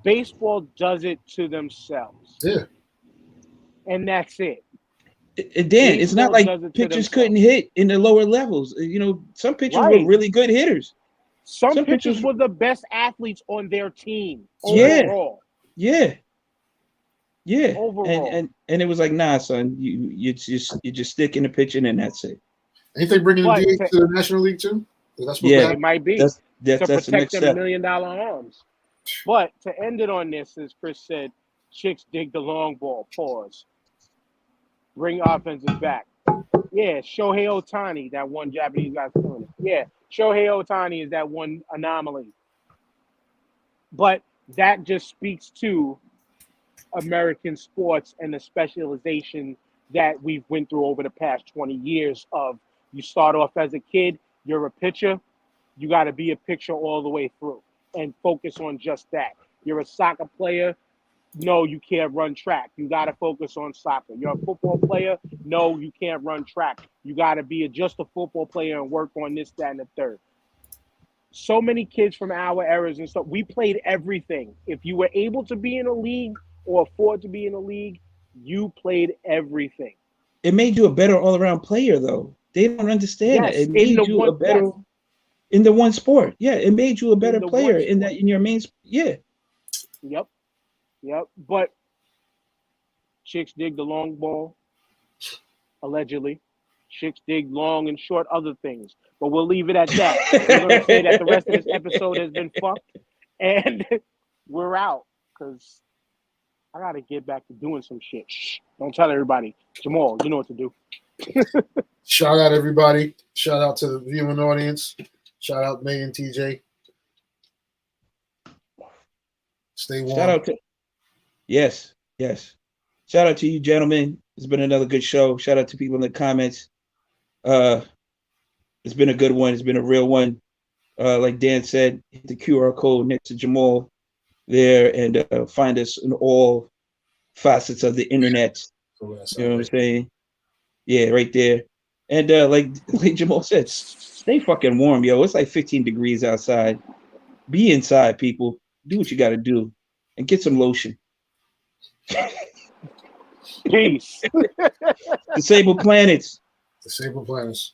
Baseball does it to themselves. Yeah. And that's it. Dan, it's not like pitchers couldn't hit in the lower levels. Some pitchers were really good hitters. Some pitchers were the best athletes on their team overall. Yeah. Overall. And it was like, nah, son, you just stick in the pitching and that's it. Ain't they bringing the DH to the National League too? That's what it might be. That's to the protect next them step. $1 million arms. But to end it on this, as Chris said, chicks dig the long ball. Pause. Bring offenses back. Yeah, Shohei Ohtani, that one Japanese guy's doing it. Yeah, Shohei Ohtani is that one anomaly. But that just speaks to American sports and the specialization that we've went through over the past 20 years of you start off as a kid, you're a pitcher, you got to be a pitcher all the way through and focus on just that. You're a soccer player, no, you can't run track. You got to focus on soccer. You're a football player, no, you can't run track. You got to be just a football player and work on this, that, and the third. So many kids from our eras and stuff, we played everything. If you were able to be in a league or afford to be in a league, you played everything. It made you a better all-around player, though. They don't understand it. It made you a better in the one sport. Yeah, it made you a better player in your main. Yeah. Yep. But chicks dig the long ball, allegedly. Chicks dig long and short other things. But we'll leave it at that. We're going to say that the rest of this episode has been fucked, and we're out because I got to get back to doing some shit. Shh. Don't tell everybody. Jamal, you know what to do. Shout out everybody. Shout out to the viewing audience. Shout out May and TJ. Stay warm. Shout out to yes. Shout out to you, gentlemen. It's been another good show. Shout out to people in the comments. It's been a good one. It's been a real one. Like Dan said, hit the QR code next to Jamal there and find us in all facets of the internet. You know what I'm saying? Yeah, right there. And like Jamal said, stay fucking warm, yo. It's like 15 degrees outside. Be inside, people. Do what you got to do and get some lotion. Peace. Disabled planets. Disabled planets.